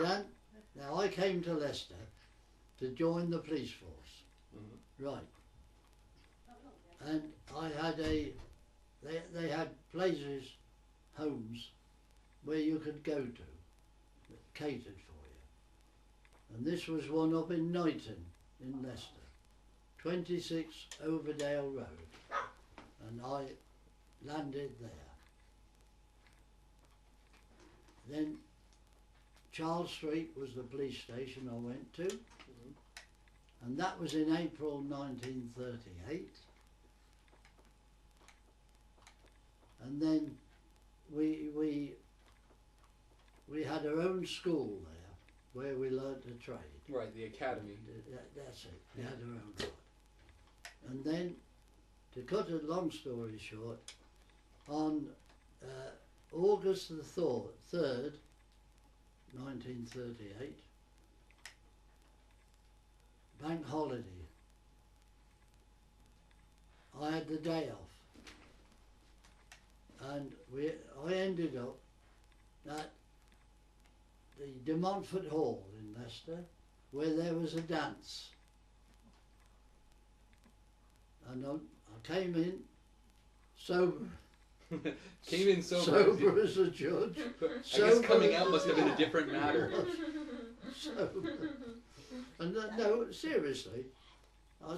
Now I came to Leicester to join the police force, right? And I had they had places, homes, where you could go to, that catered for you. And this was one up in Knighton, in Leicester, 26 Overdale Road, and I landed there. Then Charles Street was the police station I went to, and that was in April 1938. And then we had our own school there where we learnt a trade. Right, the academy. That's it. We had our own trade. And then, to cut a long story short, on August the 3rd, 1938, bank holiday, I had the day off, and I ended up at the De Montfort Hall in Leicester, where there was a dance, and I came in sober. Came in sober. Sober as a judge. I guess coming out must have been a different matter. Sober. And no, seriously, I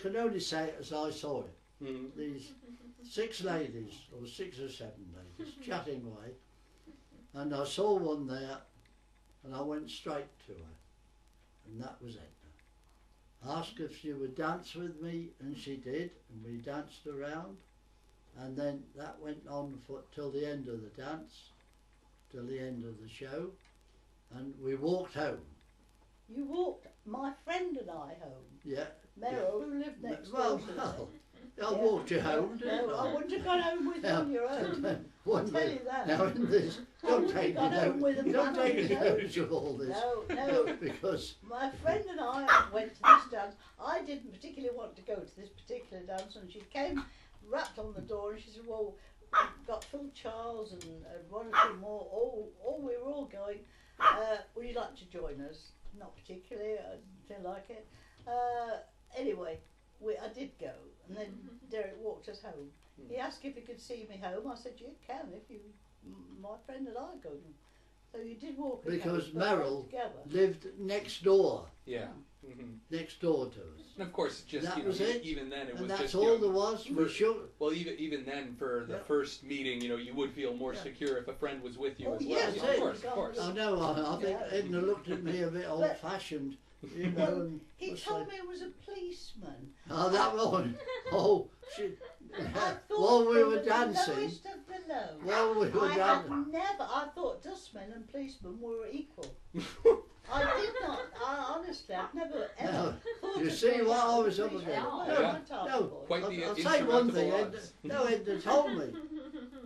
can only say it as I saw it. These 6 ladies, or 6 or 7 ladies, chatting away, and I saw one there, and I went straight to her, and that was Edna. Asked if she would dance with me, and she did, and we danced around, and then that went on till the end of the dance, till the end of the show, and we walked home. You walked my friend and I home. Yeah. Meryl, who lived next well, door to well, me. I walked you home, didn't No, I? I wouldn't have gone home with you on your own. I'll tell you that. Now in this, don't take gone home with a don't man take on notes of all this. No, because my friend and I went to this dance. I didn't particularly want to go to this particular dance, and she came, rapped on the door, and she said, "Well, we've got Phil Charles and one or two more. We were all going. Would you like to join us?" Not particularly. I didn't feel like it. Anyway, I did go, and then Derek walked us home. He asked if he could see me home. I said, "You can if you, my friend and I go." So you did walk us because home, Meryl together. lived next door. Yeah. Next door to us. And of course, just that you know, was it. even then it and was that's just all there was. We should. Well, even then, for the first meeting, you know, you would feel more secure if a friend was with you as well. yes, Of course, of course. I know. I think Edna looked at me a bit old-fashioned. You know. Well, he told me it was a policeman. Oh, that one. Oh, she. I thought While we they were the dancing. lowest of the low. While we were dancing. I thought dustmen and policemen were equal. I did not. Honestly, I've never ever No, thought you of see going what out I with was a up policeman. against. I Yeah. wasn't a task No. force. Quite the I'll say one thing. insurmountable Edna, odds. no, Edna told me.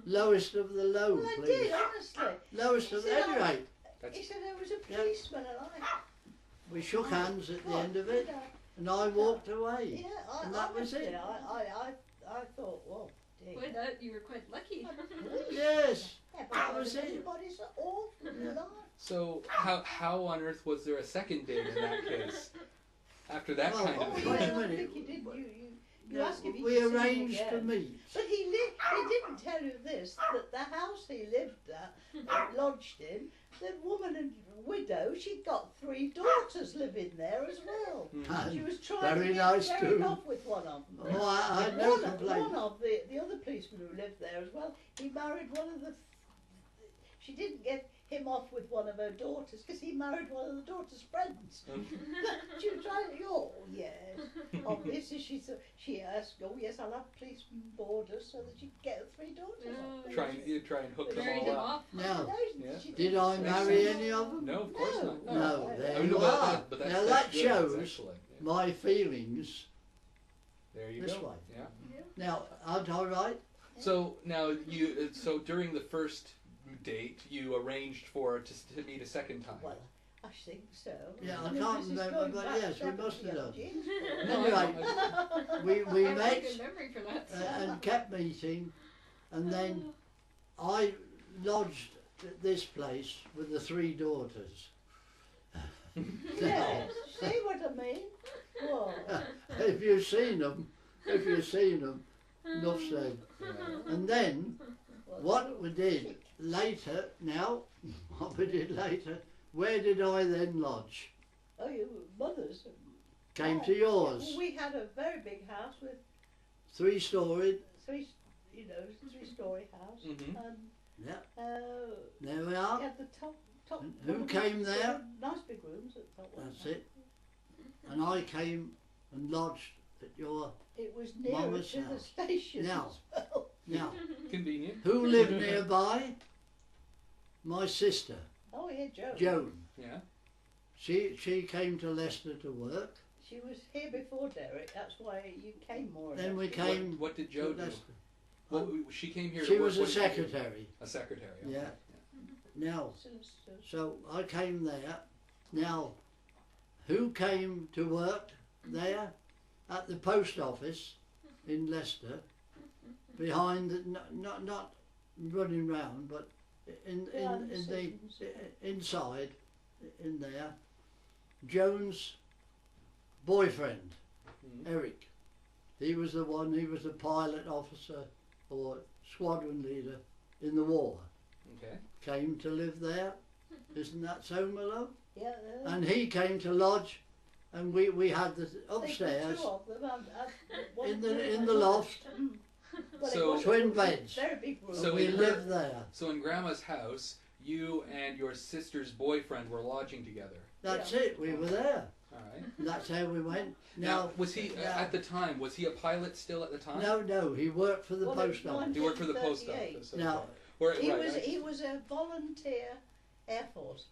Lowest of the low, Well, I please. did, honestly. Lowest of See, any rate. He said there was a policeman, and We shook hands at the God, end of it, and I walked away. Yeah, And that was honestly, it. I thought, well, dear. Well, that you were quite lucky. Yes. Yeah, that but was it. everybody's awful life. So how on earth was there a second date in that case? After that Well, kind Oh, of yeah, Wait a I minute. think you did. You Yeah, asked if he we could see me arranged to again. meet. But he didn't tell you this, that the house he lived at, lodged in, the woman and widow, she'd got 3 daughters living there as well. And She was trying very to get nice married too. off with one of them. Oh, I had no one complaint. of the other policemen who lived there as well, he married one of the, she didn't get him off with one of her daughters because he married one of the daughter's friends. She was trying to, oh yes, obviously she asked, oh yes, I'll have policemen board us so that she can get her 3 daughters off. try and hook them Married all him up. off. Now, Yeah. She did didn't I say marry so. any of them? No, of course not. No, there I mean, you no, are. but Now that's that good. shows That's excellent. Yeah. my feelings There you this go. way. Yeah. Now, aren't I right? So now so during the first date, you arranged to meet a second time. Well, I think so. Yeah, I mean, can't this is remember, going but back yes, we 70 must have done. odd years. No, Anyway, I we have a met good memory for that. and kept meeting, and then I lodged this place with the 3 daughters. Yes, see what I mean? What? If you've seen them, enough said. Yeah. And then what we did later, now, what we did later, where did I then lodge? Oh, you mothers. Came Oh, to yours, Well, we had a very big house with 3-storied. 3-story house. Mhm. And Yeah, we there we are. had the top. And who one of came the- there? Nice big rooms at the top. wasn't That's it. And I came and lodged at your. It was nearer Mama's to the house. station Now. as well. Now, Convenient. who lived nearby? My sister, Oh yeah, Joe. Joan. Yeah. She came to Leicester to work. She was here before Derek. That's why you came more. or Then less. we came What did to Joe do? Leicester. Well, she came here. She to work. was a What did she do? secretary. A secretary. Okay. Yeah. Now, Solicitors. so I came there. Now, who came to work there? At the post office in Leicester, behind, not running round, but Behind the in the scenes. inside, in there, Joan's boyfriend, Mhm. Eric. He was the pilot officer or squadron leader in the war. Okay. Came to live there. Isn't that so, my love? Yeah. And he came to lodge, and we had the I think the upstairs two of them one in the room, loft, Well, So- it was twin a beds. very big room. So and we in her- lived there. So in Grandma's house, you and your sister's boyfriend were lodging together. That's it. We were there. All right. And that's how we went. Now, Now, was he now- at the time? Was he a pilot still at the time? no, he worked for the Well, it was post office. He worked for the post 1938. office. Now, okay. Or, He right, was right. he was a volunteer Air Force.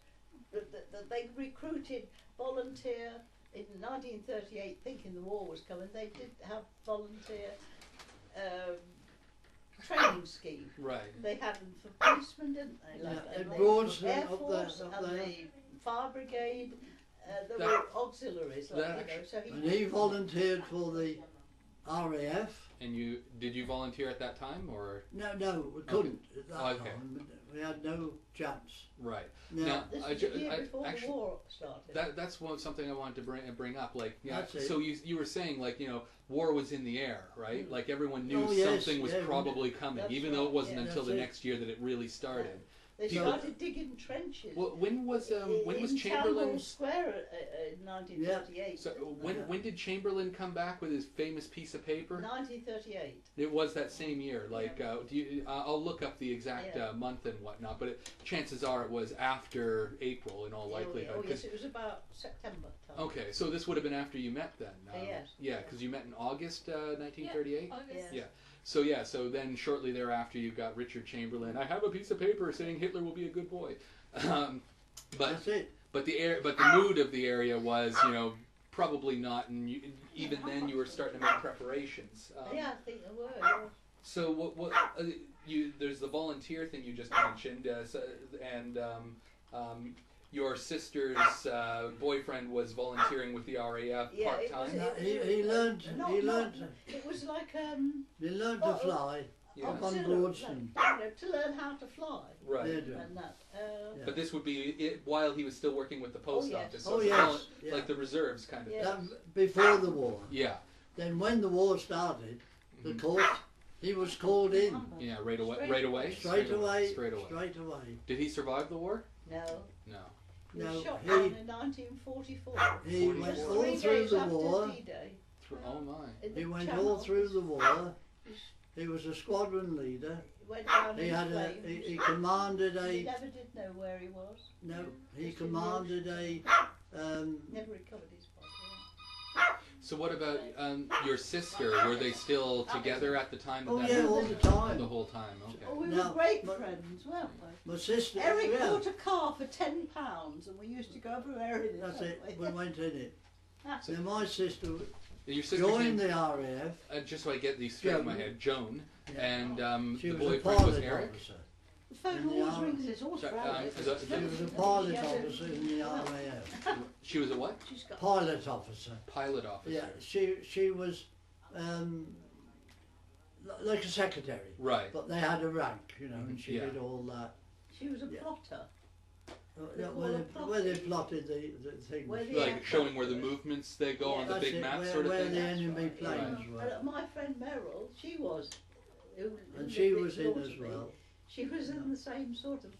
They recruited volunteer in 1938, thinking the war was coming. They did have volunteer training scheme. Right. They had them for policemen, didn't they? Yeah, and at the Broadston Air up Force there, up and there. the fire brigade. There That- were auxiliaries, like, that you know. So And he volunteered for the RAF. And did you volunteer at that time, or No, we couldn't at that Okay. time. We had no chance. right? Now, This I was ju- the year I- before actually- the war started. That's something I wanted to bring up. Like, yeah. That's it. So you were saying, like, war was in the air, right? Like everyone knew Oh, yes, something was yeah. probably coming, That's even though it right, wasn't yeah. until the That's it. next year that it really started. They people- started digging trenches. Well, when was in Town Hall Chamberlain? Square in 1938. So when did Chamberlain come back with his famous piece of paper? 1938. It was that same year. Like, I'll look up the exact Yeah. month and whatnot, but chances are it was after April in all Oh, likelihood. oh 'cause- yes, it was about September time. okay, so this would have been after you met then. Yes. Yeah, because you met in August 1938. August. Yeah. So then shortly thereafter you got Richard Chamberlain. I have a piece of paper saying Hitler will be a good boy. But that's it. but the mood of the area was probably not, and even then you were starting to make preparations. Yeah, I think there were. Yeah. So what there's the volunteer thing you just mentioned, your sister's boyfriend was volunteering with the RAF Yeah, part it was- time. He learned. He learned. It was like He learned to Oh, fly Yeah. up on auxiliary, Broadston. to learn how to fly Right. and that. Yeah. But this would be while he was still working with the post yes. office. So Oh it's yes. Yeah. like the reserves kind of Yeah. thing. That, before the war. Yeah. Then when the war started, the Mhm. court, he was called in Yeah, right away. Straight Right away. straight away. Straight away. Straight away. Did he survive the war? No, No. he was No, shot he- down in 1944. He went 44. all 3 through days the after war. D-Day. Oh my. in the He went Channel. all through the war. He was a squadron leader. He went down He in had flames. he commanded He a never did know where he was. no. He Just in commanded a Never recovered his body. So what about your sister? Were they still together at the time? Oh, that yeah, all happened? the time. The whole time. Okay. Oh, we No, were great but- friends, weren't we? my sister. Eric yeah, bought a car for £10 and we used to go everywhere in it. that's didn't it. we? We went in it. That's Then my sister Your sister's joined name, the RAF. just so I get these straight in my Joan. head, Joan, Yeah. and She the was a boyfriend was pilot Eric. officer. The phone in the always army. rings, it's all Sorry, throughout it. is that- She was a pilot officer in the RAF. She was a what? She's got Pilot officer. Pilot officer. Yeah, she was like a secretary, Right. but they had a rank, and she Yeah. did all that. She was a Yeah. plotter. Yeah, call where, it plotting. where they plotted the things. Where the- Like showing where the movements they go Yeah, on the That's big it, map where, sort of where thing. the That's enemy right, planes yeah. were. And my friend Meryl, she was. Who And lived she was next in door as to me. well. She was in the same sort of,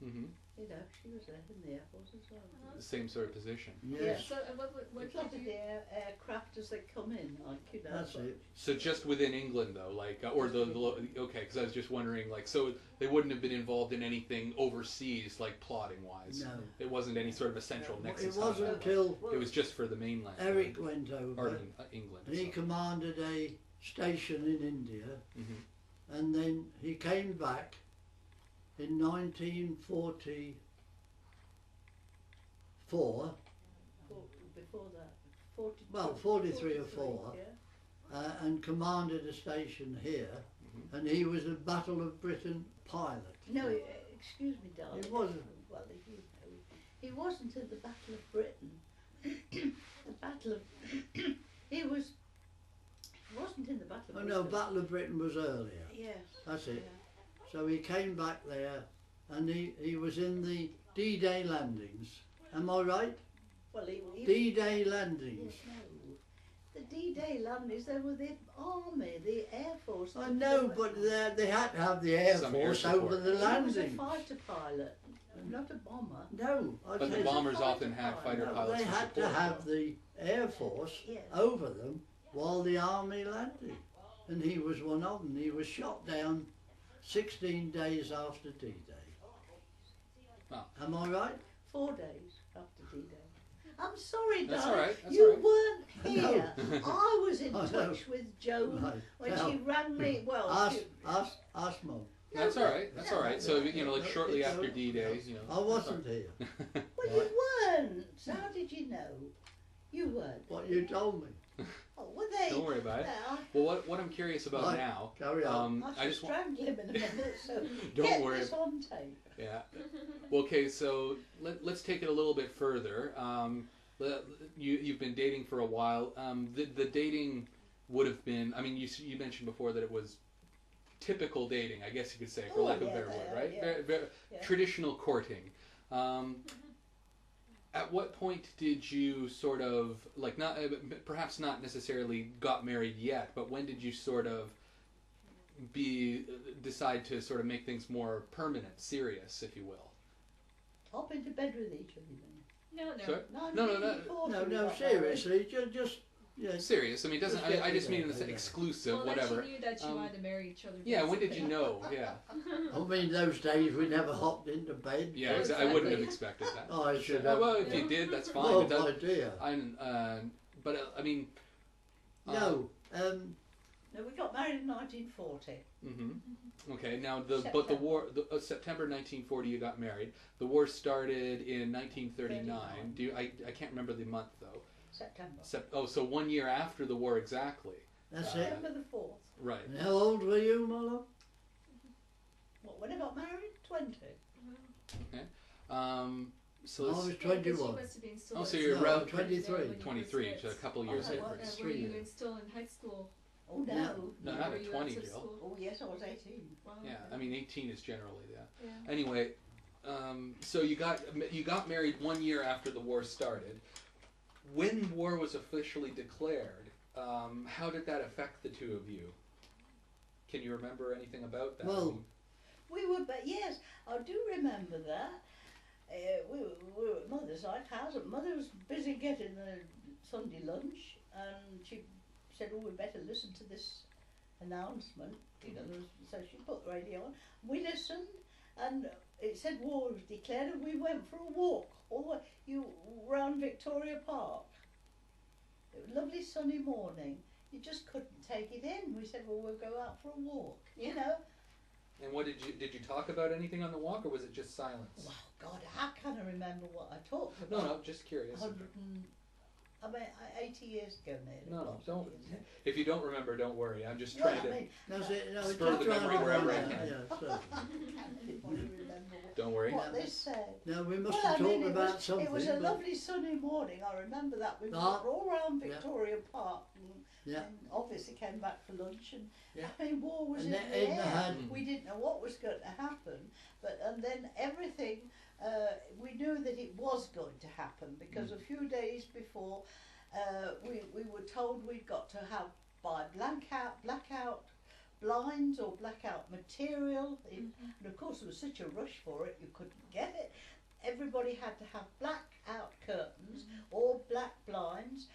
Hmm. you know, she was in the Air Force as well. The same sort of position. Yes, So what We did plotted you? the aircraft as they come in, like, you know. that's it. So just within England, though, like, or okay, because I was just wondering, like, so they wouldn't have been involved in anything overseas, like plotting wise. No. It wasn't any sort of a central nexus. It wasn't hub. until It was just for the mainland. Eric went or over England. and he so. commanded a station in India, Mhm. and then he came back in 1944, Before that, 42. well, 43 or 4, Yeah. and commanded a station here, and he was a Battle of Britain pilot. No, excuse me, darling. He wasn't. Well, he wasn't in the Battle of Britain. The Battle of he wasn't in the Battle of Oh Britain. no, Battle of Britain was earlier. Yes. That's it. Yeah. So he came back there, and he was in the D-Day landings. Am I right? Well, he D-Day landings. Yes, no. The D-Day landings, they were the army, the Air Force. I know, but they had to have the Air Some air Force support. over the He was a landing. fighter pilot, not a bomber. No, I But tell the you, bombers fighter often had pilot. fighter no, pilots they to had to support have them. the Air Force Yes. over them while the army landed. And he was one of them. He was shot down 16 days after D-Day. Wow. Am I right? 4 days after D-Day. I'm sorry, That's darling. all right, that's you all right. weren't No. here. I was in I know. touch with Joan Right. when Now, she rang me. Well, ask Mum. That's all right. That's all right. So you know, like No, shortly no, after no. D-Day, you know. I wasn't here. Well, you weren't. So how did you know? You weren't. What you told me. Oh, were they? Don't worry about it. Well, Well, what I'm curious about Right. now. Carry on. I I shall just want. strangle him in a minute. So Don't get worry. this on tape. Yeah. Well, okay, so let's take it a little bit further. You've been dating for a while. The dating would have been. I mean, you mentioned before that it was typical dating, I guess you could say, for Oh, lack of a yeah, better they word, are, right? yeah. Very Yeah. traditional courting. At what point did you sort of like not perhaps not necessarily got married yet, but when did you sort of decide to sort of make things more permanent, serious, if you will? Hop into bed with each other. Then. No, no. Sorry? No, No, No, seriously, just yeah. Serious. I mean, it doesn't. Just get I just mean in together, the yeah. exclusive, Well, whatever. that you knew that you wanted to marry each other. Yeah. When did basically. you know? Yeah. I mean, those days we never hopped into bed. Yeah. Exactly. I wouldn't have expected that. Oh, I should Oh, have. well, if you did, that's fine. Oh, It does- my dear. I mean. No, No, we got married in 1940. Okay. Now but the war. September 1940, you got married. The war started in 1939. 39. Do you? I can't remember the month though. September. So 1 year after the war exactly. that's it. September the 4th. Right. And how old were you, my love? What, when I got married? 20. So I let's, was Yeah, 'cause you 21. must have been still Oh, at so you're school around when you 23. were 23, kids. so a couple years Oh, difference. It's Were 3 you years. still in high school? Oh, no. Yeah. No, Or not were at you 20, outside Jill. school? Oh, yes, I was 18. Wow, Yeah, okay. I mean 18 is generally that. Yeah. Anyway, so you got married 1 year after the war started. When war was officially declared, how did that affect the two of you? Can you remember anything about that? Well, I mean, We were, but yes, I do remember that. We were at Mother's house, and Mother was busy getting the Sunday lunch, and she said, "Oh, we better listen to this announcement." You know, so she put the radio on. We listened, and it said war was declared, and we went for a walk all the way round Victoria Park. It was a lovely sunny morning. You just couldn't take it in. We said, "Well, we'll go out for a walk." You know. and what did you talk about anything on the walk, or was it just silence? Wow, God, how can I remember what I talked No, about? no, just curious. 100 and I mean, 80 years ago nearly. No, lots of don't. years ago. If you don't remember, don't worry. I'm just Well, trying to. I mean, That's it. No, Spur just the trying memory to wherever find I out, can. Yeah, so. can anybody remember Don't worry. what they said? Now we must Well, have I mean, talked about something. it was a but- lovely sunny morning. I remember that. We were Ah. all around Yeah. Victoria Park Yeah. and obviously came back for lunch. And Yeah. I mean, war was And in then the Edna air. had- We didn't know what was going to happen, and then everything. We knew that it was going to happen because a few days before, we were told we'd got to buy blackout blinds or blackout material. And of course, there was such a rush for it, you couldn't get it. Everybody had to have blackout curtains or black blinds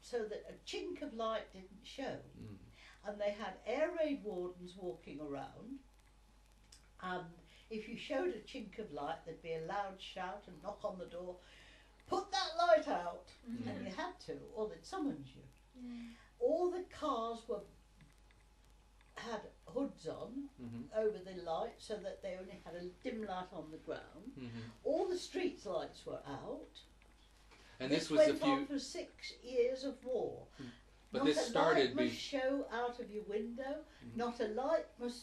so that a chink of light didn't show. Mm. And they had air raid wardens walking around, and if you showed a chink of light, there'd be a loud shout and knock on the door, put that light out, and you had to, or they'd summons you. All the cars had hoods on over the light so that they only had a dim light on the ground. All the street lights were out. And this this was went a few. on for 6 years of war. But Not this a started light must show out of your window. Not a light must.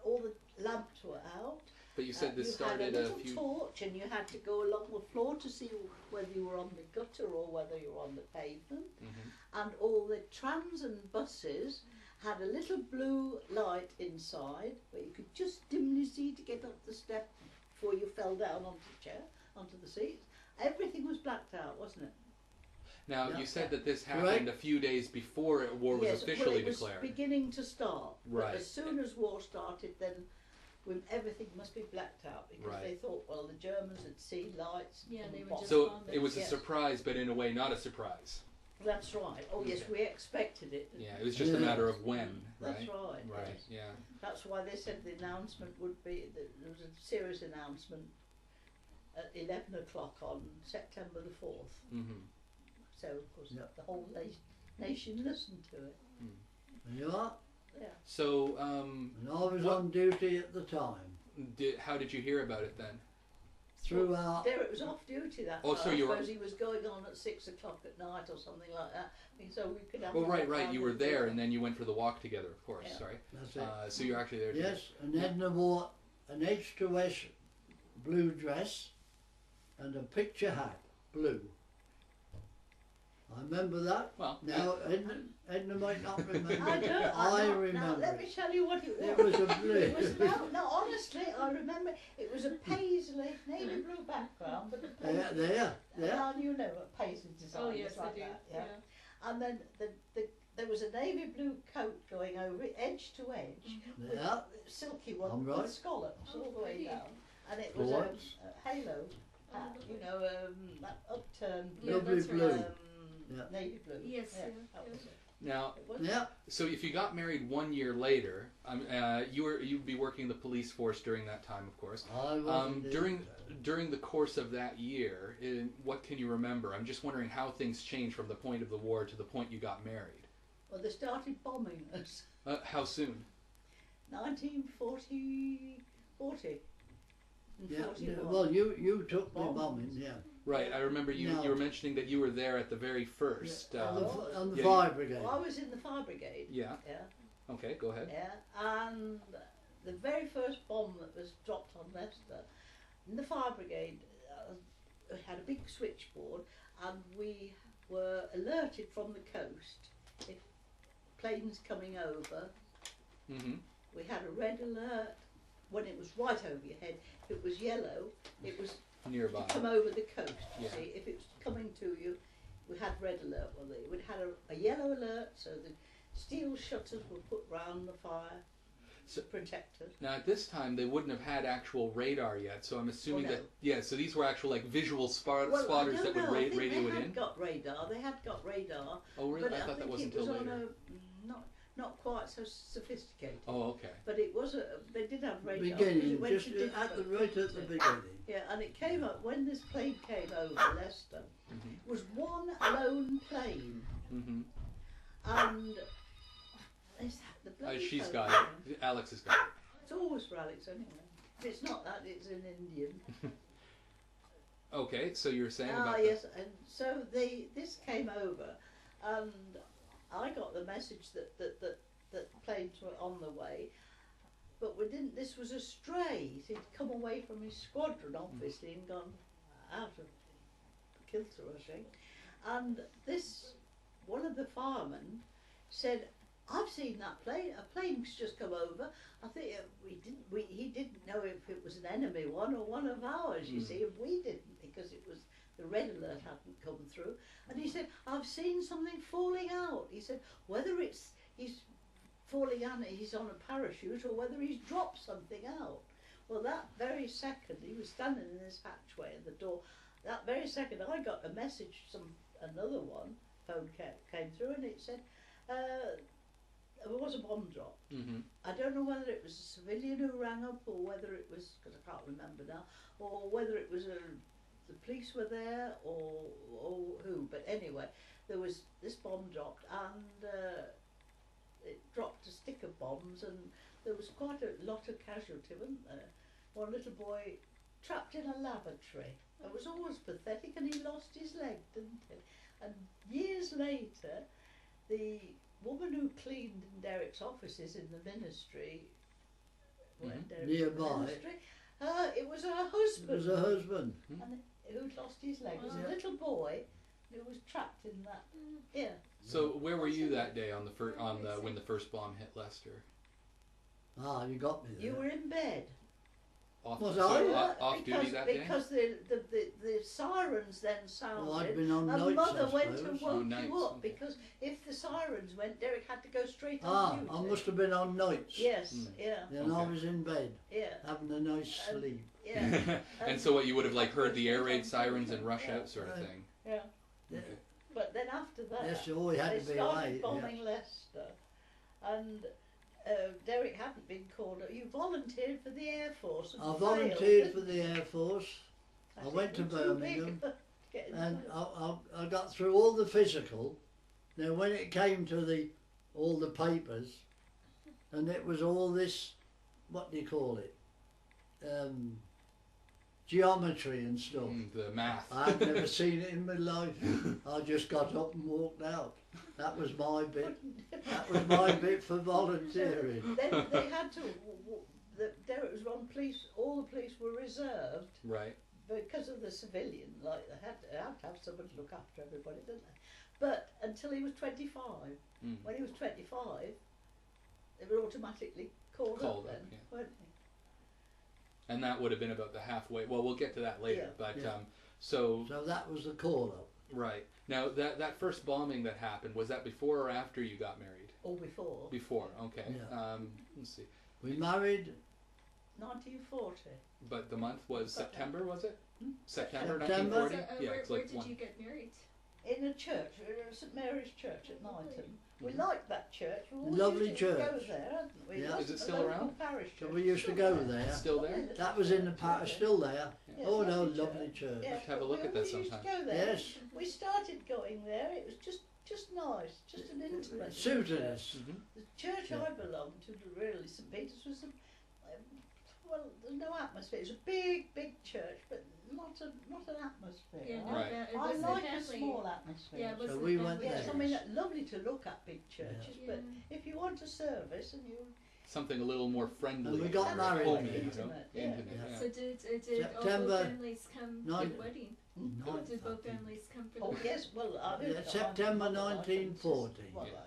All the lamps were out. But you said this you had started a a little few. torch, and you had to go along the floor to see whether you were on the gutter or whether you were on the pavement. And all the trams and buses had a little blue light inside where you could just dimly see to get up the step before you fell down onto the chair, onto the seats. Everything was blacked out, wasn't it? Now Yeah. you said that this happened Right. a few days before war was Yes, officially well, it was declared. beginning to start. But Right. as soon as war started, then when everything must be blacked out because Right. they thought, well, the Germans had seen lights. Yeah, and they were bombs. just So bombing. it was a Yes. surprise, but in a way not a surprise. That's right. Oh yes, Okay. we expected it. Yeah, it was just a Yeah. matter of when, right? That's right. Right. Yes. Yeah. That's why they said the announcement would be that there was a serious announcement at 11 o'clock on September the 4th. Mhm. So of course Yeah. the whole nation listened to it. And you are? Yeah. So And I was What- on duty at the time. how did you hear about it then? Throughout. Derek was off duty that Oh, night. so I you were- suppose he was going on at 6 o'clock at night or something like that. So we could have. Well, a right, walk right. around You were the there, river. and then you went for the walk together, of course. Yeah. Sorry. That's it. So you're actually there. Together. Yes, and Edna wore an H2S blue dress and a picture hat, blue. I remember that. Well, Now, Edna might not remember, I but don't. I Now, remember let me it. tell you what it was. It was a blue. It was no, honestly, I remember it was a paisley, navy blue background, but the paisley. there. Now you know what paisley design Oh is yes, like I do. that, yeah. And then there was a navy blue coat going over it, edge to edge, with Yeah. a silky one I'm right. with scallops all the way pretty. down, and it was Right. a halo hat, you know, that upturned Yeah, Lovely that's blue. right. Yeah. navy blue. Yes, yeah, yeah, that yeah. was it. now, It was. Yeah. so if you got married 1 year later, you'd be working the police force during that time, of course. I wasn't During the course of that year, what can you remember? I'm just wondering how things changed from the point of the war to the point you got married. Well, they started bombing us. How soon? 1940, 40. And Yeah. 41. Well, you took the Bombs. bombing, yeah. Right, I remember you No. were mentioning that you were there at the very first. on the yeah, fire brigade. Well, I was in the fire brigade. Yeah. Yeah, Okay, go ahead. yeah. And the very first bomb that was dropped on Leicester, in the fire brigade, we had a big switchboard, and we were alerted from the coast if planes coming over. Mm-hmm. We had a red alert when it was right over your head. If it was yellow, it was Nearby. to come over the coast. You Yeah. see, if it was coming to you, we had red alert. Well, we had a yellow alert, so the steel shutters were put round the fire So- to protect us. Now at this time they wouldn't have had actual radar yet, so I'm assuming no. that so these were actual like visual Well, I spotters don't that would know. I think radio it they in. had got radar. They had got radar, Oh really? but I thought that think wasn't it was until on later. not quite so sophisticated. Oh okay. But it was they did have radar. because Beginning, it went just to at the different right at the frequencies. beginning. Yeah, and it came up when this plane came over Leicester. Mhm. It was one lone plane, Mm-hmm. and the bloody She's phone got rang. it. Alex has got it. It's always for Alex anyway. If it's not that, it's in Indian. Okay, so you were saying Ah, about yes, and so this came over, and I got the message that planes were on the way, but we didn't. This was a stray. He'd come away from his squadron, obviously, and gone out of kilter, I think. And this one of the firemen said, "I've seen that plane. A plane's just come over. I think he didn't know if it was an enemy one or one of ours. You see, and we didn't because it was the red alert hadn't come through." And he said, "I've seen something falling out." He said, "Whether he's falling out, he's on a parachute, or whether he's dropped something out." Well, that very second, he was standing in this hatchway at the door. That very second, I got a message. Another one phone came through, and it said. There was a bomb drop. Mm-hmm. I don't know whether it was a civilian who rang up or whether it was, because I can't remember now, or whether it was the police were there or who. But anyway, there was this bomb dropped, and it dropped a stick of bombs, and there was quite a lot of casualty, wasn't there? One little boy trapped in a lavatory. It was always pathetic, and he lost his leg, didn't he? And years later, the woman who cleaned in Derek's offices in the ministry, Nearby. It was her husband. It was her husband. And who'd lost his leg. It was Yeah. a little boy who was trapped in that. Yeah. So where were you that day on when the first bomb hit Leicester? Ah, you got me there. You were in bed. Off, Was so I? off duty that day? Because the sirens then sounded. Well, I'd been on and nights, Mother I went and suppose. woke nights, you up okay. because if the sirens went, Derek had to go straight Ah, on duty. I must have been on nights. Yes, Mm. yeah, Then I Okay. was in bed, yeah, having a nice sleep. yeah, And so what you would have like heard the air raid sirens and rush Yeah. out sort of thing. yeah. Yeah. Okay. But then after that, Yes, you always had they to be started away. Yeah. bombing Leicester, and Derek hadn't been called up. You volunteered for the Air Force. And I failed, volunteered didn't for the Air Force, you? I went to think you're too big Birmingham, to get in and the- I got through all the physical. Now when it came to all the papers, and it was all this, what do you call it, geometry and stuff. The math. I'd never seen it in my life. I just got up and walked out. That was my bit. That was my bit for volunteering. Then they had to. Derek was on police. All the police were reserved Right. because of the civilian. Like they had to have someone to look after everybody, didn't they? But until he was 25. Mm. When he was 25, they were automatically called Called up, then, yeah. weren't And that would have been about the halfway. Well, we'll get to that later. Yeah. But Yeah. so So that was the call up. right now that first bombing that happened, was that before or after you got married? they? Or before. Before. Okay. Yeah. Let's see. We married 1940. But the month was Got that. September, was it? Hmm? September September. 1940. So, Yeah, where it's where like did one. you get married? In a church, St Mary's Church at Knighton. We Mhm. liked that church. We always Lovely used to go church. there, hadn't we? Yeah. Is it A still local around? Parish So church. we used to go there. Still there? That was in the parish, still there. Yes, Oh no, lovely lovely church. Yes, Have a but look we at that always used to sometime. go there. Yes, We started going there. It was just nice, just an intimate. it suited church. us. Hmm. The church Yeah. I belonged to, really, St Peter's, was well, there's no atmosphere. It's a big church, but not an atmosphere. Yeah, I- no, Right. it I wasn't like a family. small atmosphere. Yeah, it So wasn't we went family. Yes, I there. mean, lovely to look at big churches, Yeah. but if you want a service and you Something a little more friendly. And we got married homey, there. you know? Intimate, yeah. Intimate, Yeah. yeah. So did September both families come to nine- the wedding? Ninth, Did I both think. families come for the Oh wedding? yes, well, Yeah, September 1940. Yeah.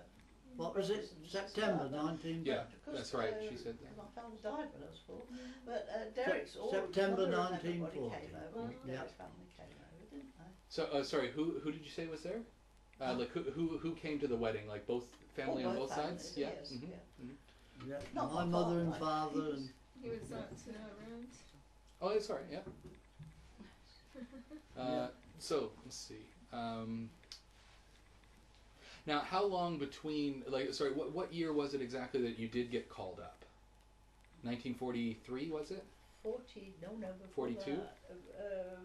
What was it? September 1940. Yeah, that's right. She said that. My father died when I was 4, but Derek's all September mother and everybody 1940. came over. Oh. Derek's family came over, didn't they? So sorry, who did you say was there? Like who came to the wedding? Like both family Oh, on both both sides? families, Yeah. yes, Mhm. yeah. Yeah, Not my my mother and father, father he and He was not around. Oh, that's all right. Yeah. So let's see. Now, how long between? Like, sorry, what year was it exactly that you did get called up? 1943 was it? 40, no, before 42? that.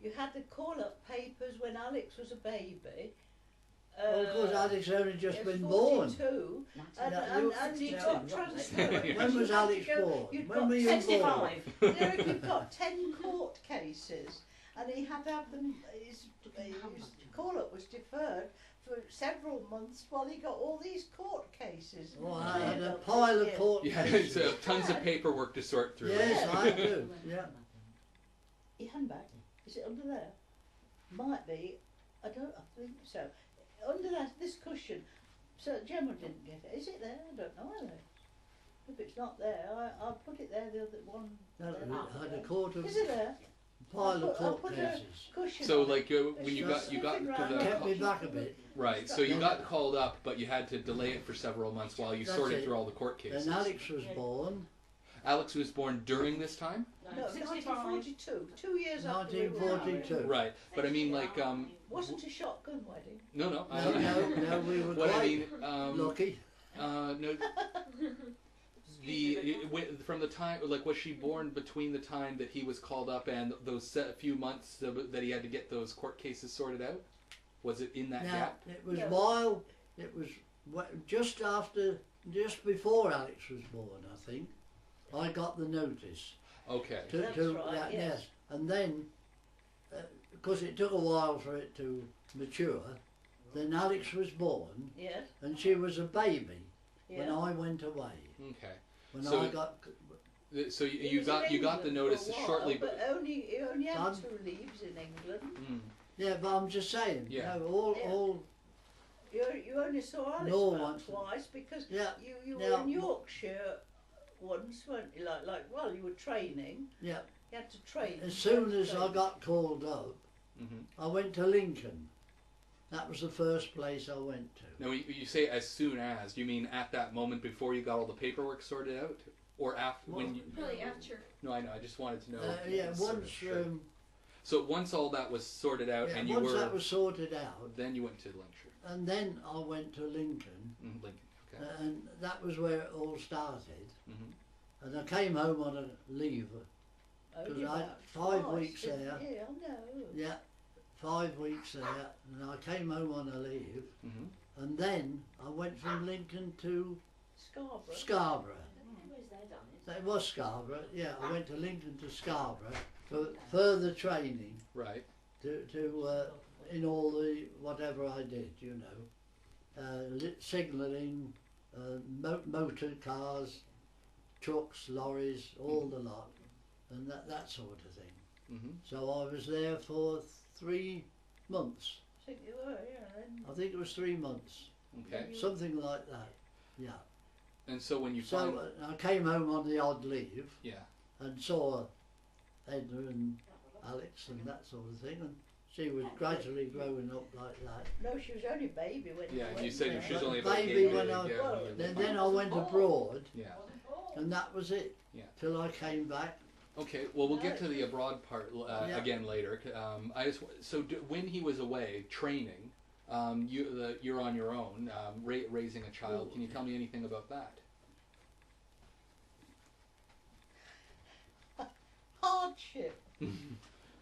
You had to call up papers when Alex was a baby. Well, of course, Alex only just been 42, born. and, Yeah, and, you- and he got transferred. When was You had to Alex go- born? you'd When got were you 65. Derek, you've got 10 court cases, and he had to have them. His call-up was deferred for several months while he got all these court cases. Oh, I had cleared a up pile this of year. court Yeah, cases. it's tons of paperwork to sort through. Yes, I do. Yeah. Your handbag, is it under there? Might be. I think so. Under this cushion. So Gemma didn't get it. Is it there? I don't know either. If it's not there, I'll put it there. The other one. No, there. I had a quart of Is it there? pile of I'll court put a cases. cushion. So on it. like when you got Sniffing to round the like Kept me a- back a bit. right, so you Yeah. got called up, but you had to delay it for several months while you That's sorted it. through all the court cases. Then Alex was born, Alex was born during this time, No, 1942. 2 years after we were married. 1942. right? But I mean, like, Wasn't a shotgun wedding. no, no, No, we were What I quite mean, lucky. no. From the time, like, was she born between the time that he was called up and those few months that he had to get those court cases sorted out? Was it in that Now, gap? it was No. while, it was just after, just before Alex was born, I think, I got the notice. Okay. That's right, yes. And then, because it took a while for it to mature, then Alex was born, Yes. and she was a baby when Yeah. I went away. Okay. When So- I got, So He you was got in you got the England notice for a while, shortly. but he only had Pardon? 2 leaves in England. Mm. yeah, but I'm just saying, Yeah. no, Yeah. all, You only saw Alex No about one- twice because yeah, you Now- were in Yorkshire once, weren't you? Well, you were training. yeah. You had to train. As soon as I got called up, Hmm. I went to Lincoln. That was the first place I went to. Now, you say as soon as. Do you mean at that moment before you got all the paperwork sorted out, or after when you? Probably after. No, I know. I just wanted to know. Yeah, sort of once, sure. So once all that was sorted out, yeah, and you once were, that was sorted out, then you went to Lancashire, and then I went to Lincoln, Lincoln. Okay. and that was where it all started. Mhm. And I came home on a leave, Only I- about 5 twice, weeks didn't there. you? I know. yeah, 5 weeks there, and I came home on a leave, Mhm. and then I went from Lincoln to Scarborough. Scarborough. It was Scarborough, yeah. I went to Lincoln to Scarborough for further training Right. to in all the whatever I did, you know, signalling, motor cars, trucks, lorries, all the lot, and that sort of thing. Mhm. So I was there for 3 months. I think you were, yeah. Then I think it was 3 months, Okay. something like that. Yeah. And so when you So find, I came home on the odd leave yeah. and saw Edna and Alex and that sort of thing, and she was gradually growing up like that. no, she was only a baby when Yeah, you you went said there. she was But only about maybe 8 when years, I- yeah, well, when you Then I went abroad, Yeah. and that was it. Yeah. Till I came back. Okay, well, we'll get to the abroad part Yeah. again later. When he was away training, you're on your own, raising a child. Can you tell me anything about that? Hardship.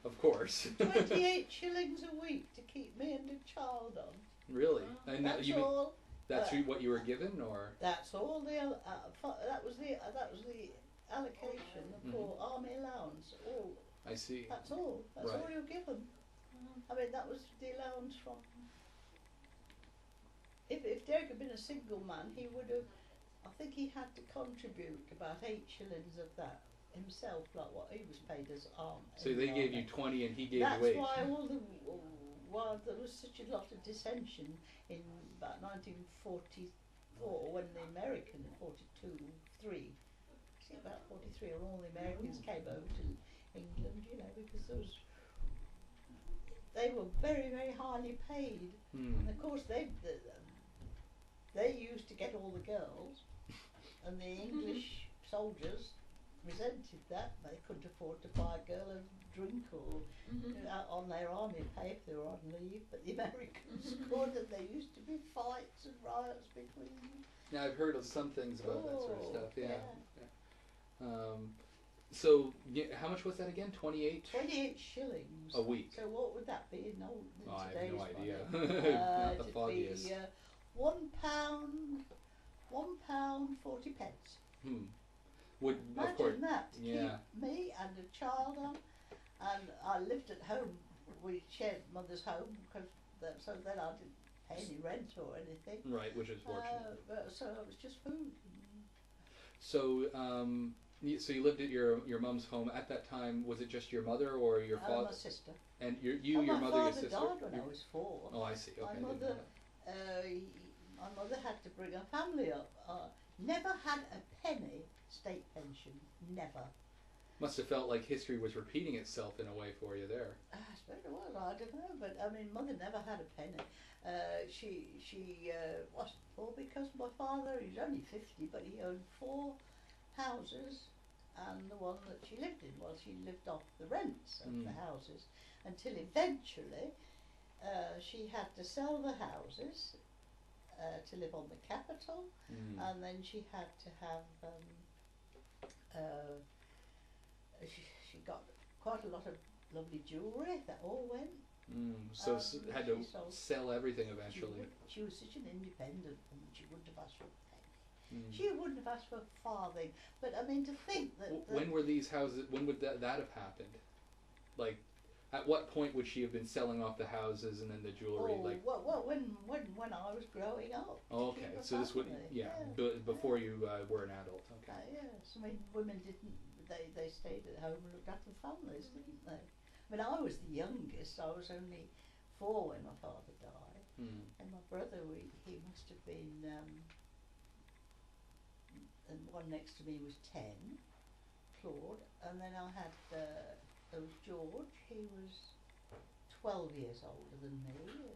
Of course. 28 shillings a week to keep me and the child on. Really? And That's you mean all. that's what you were given, or? That's all the that was the allocation for army allowance. All I see. that's all. That's Right. all you're given. I mean, that was the allowance from. If Derek had been a single man, he would have. I think he had to contribute about 8 shillings of that himself, like what he was paid as army. So they gave you 20 and he gave That's you 8. why why there was such a lot of dissension in about 1944 when the American 43, see about 43 when all the Americans came over to England, you know, because they were very, very highly paid. Hmm. And of course they used to get all the girls, and the English soldiers resented that. They couldn't afford to buy a girl a drink or on their army pay if they were on leave, but the Americans could, and there used to be fights and riots between them. Yeah, I've heard of some things about that sort of Oh, stuff. Yeah. So how much was that again? 28 28 shillings. a week. So what would that be in old in Oh, I have today's no idea. money? Not the It'd foggiest. be £1, 40 pence. Would Imagine of course, that to yeah. keep me and a child on, and I lived at home. We shared mother's home, so then I didn't pay any rent or anything. Right, which is fortunate. So it was just food. So, so you lived at your mum's home at that time. Was it just your mother or your father? My sister. And your my mother, your father sister. died when I was 4. Oh, I see. Okay. I My didn't know mother, that. my mother had to bring her family up. Never had a penny state pension. Never. Must have felt like history was repeating itself in a way for you there. I suppose it was. I don't know, but I mean, mother never had a penny. She wasn't poor because my father, he's only 50, but he owned 4 houses, and the one that she lived in, well, she lived off the rents of the houses until eventually she had to sell the houses to live on the capital, and then she had to have she got quite a lot of lovely jewellery that all went. So had to sell everything She, eventually. she was such an independent woman, she wouldn't have asked for a penny. Mm. She wouldn't have asked for a farthing. But I mean, to think that... When were these houses, when would that have happened? Like, at what point would she have been selling off the houses and then the jewellery? Well, when I was growing up. Oh, okay, so this would, before you were an adult, okay. Yes, I mean, women didn't, they stayed at home and looked after families, didn't they? I mean, I was the youngest, I was only 4 when my father died, and my brother, he must have been, and one next to me was 10, Claude, and then I had, there was George, he was 12 years older than me,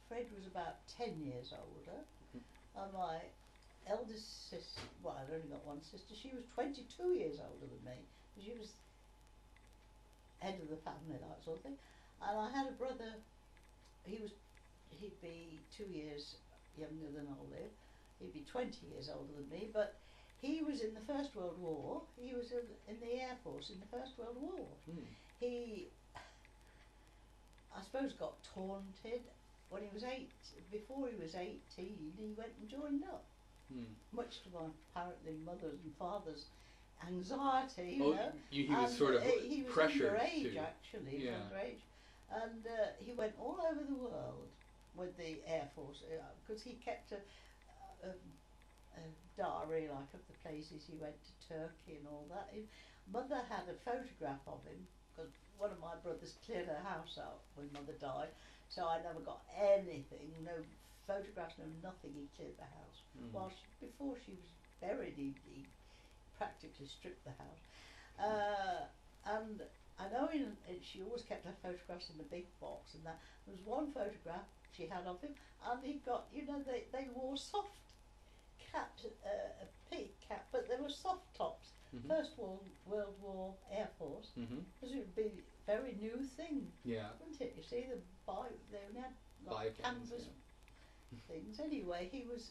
Fred was about 10 years older, and my eldest sister, well, I'd only got one sister, she was 22 years older than me, she was head of the family, that sort of thing. And I had a brother, he'd be 2 years younger than Olive, he'd be 20 years older than me, but he was in the First World War, he was in the Air Force in the First World War. He, I suppose, got taunted when he was before he was 18, he went and joined up. Much to my apparently mother's and father's anxiety, you know. He was sort of he was pressured underage, to. actually, he was underage. And he went all over the world with the Air Force, because he kept a diary, like, of the places he went to, Turkey and all that. Mother had a photograph of him, because one of my brothers cleared her house out when Mother died, so I never got anything, no photographs, no nothing. He cleared the house. Before she was buried, he practically stripped the house. And I know she always kept her photographs in the big box, and that there was one photograph she had of him, and he got, you know, they wore soft caps, a pig cap, but they were soft tops. First World War Air Force, because it would be a very new thing, wouldn't it? You see, they only had like canvas things. Anyway, he was,